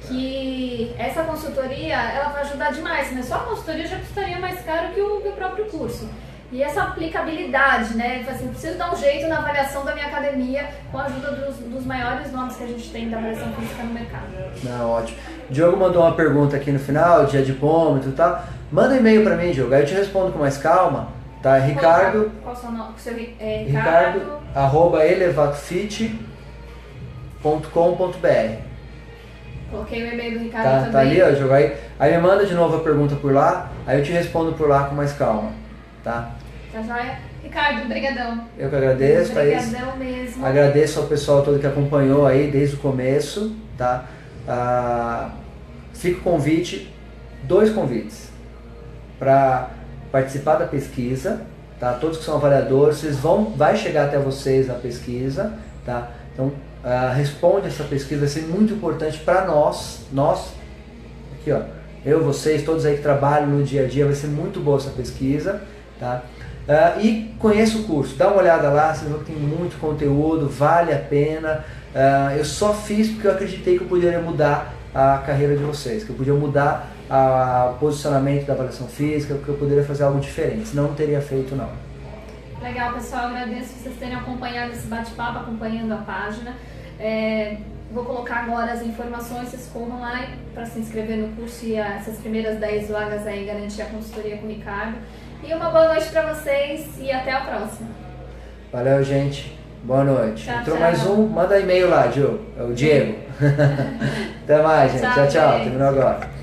que essa consultoria, ela vai ajudar demais, né? Só a consultoria já custaria mais caro que o próprio curso. E essa aplicabilidade, né? Assim, preciso dar um jeito na avaliação da minha academia com a ajuda dos maiores nomes que a gente tem da avaliação física no mercado. Não, ótimo. O Diogo mandou uma pergunta aqui no final, de adipômetro e tal. Manda um e-mail para mim, Diogo, aí eu te respondo com mais calma. Tá, Ricardo. Qual o seu nome? Ricardo @elevatofit.com.br. Coloquei o e-mail do Ricardo também. Tá ali, Diogo. Aí me manda de novo a pergunta por lá, aí eu te respondo por lá com mais calma. Tá? Tá joia? Ricardo, brigadão. Eu que agradeço, Thaís. Brigadão mesmo. Agradeço ao pessoal todo que acompanhou aí desde o começo, tá? Fica o convite, 2 convites para participar da pesquisa, tá? Todos que são avaliadores, vai chegar até vocês a pesquisa, tá? Então responde essa pesquisa, vai ser muito importante para nós aqui, eu, vocês, todos aí que trabalham no dia a dia, vai ser muito boa essa pesquisa, tá? E conheça o curso, dá uma olhada lá, vocês vão ver que tem muito conteúdo, vale a pena. Eu só fiz porque eu acreditei que eu poderia mudar a carreira de vocês, que eu podia mudar o posicionamento da avaliação física, que eu poderia fazer algo diferente, senão não teria feito não. Legal, pessoal, agradeço vocês terem acompanhado esse bate-papo, acompanhando a página. Vou colocar agora as informações, vocês corram lá para se inscrever no curso e essas primeiras 10 vagas aí garantir a consultoria com o Ricardo. E uma boa noite para vocês e até a próxima. Valeu, gente. Boa noite. Tchau, Entrou tchau. mais um, manda e-mail lá, Gil. É o Diego. Até mais, gente. Tchau, tchau. Terminou agora.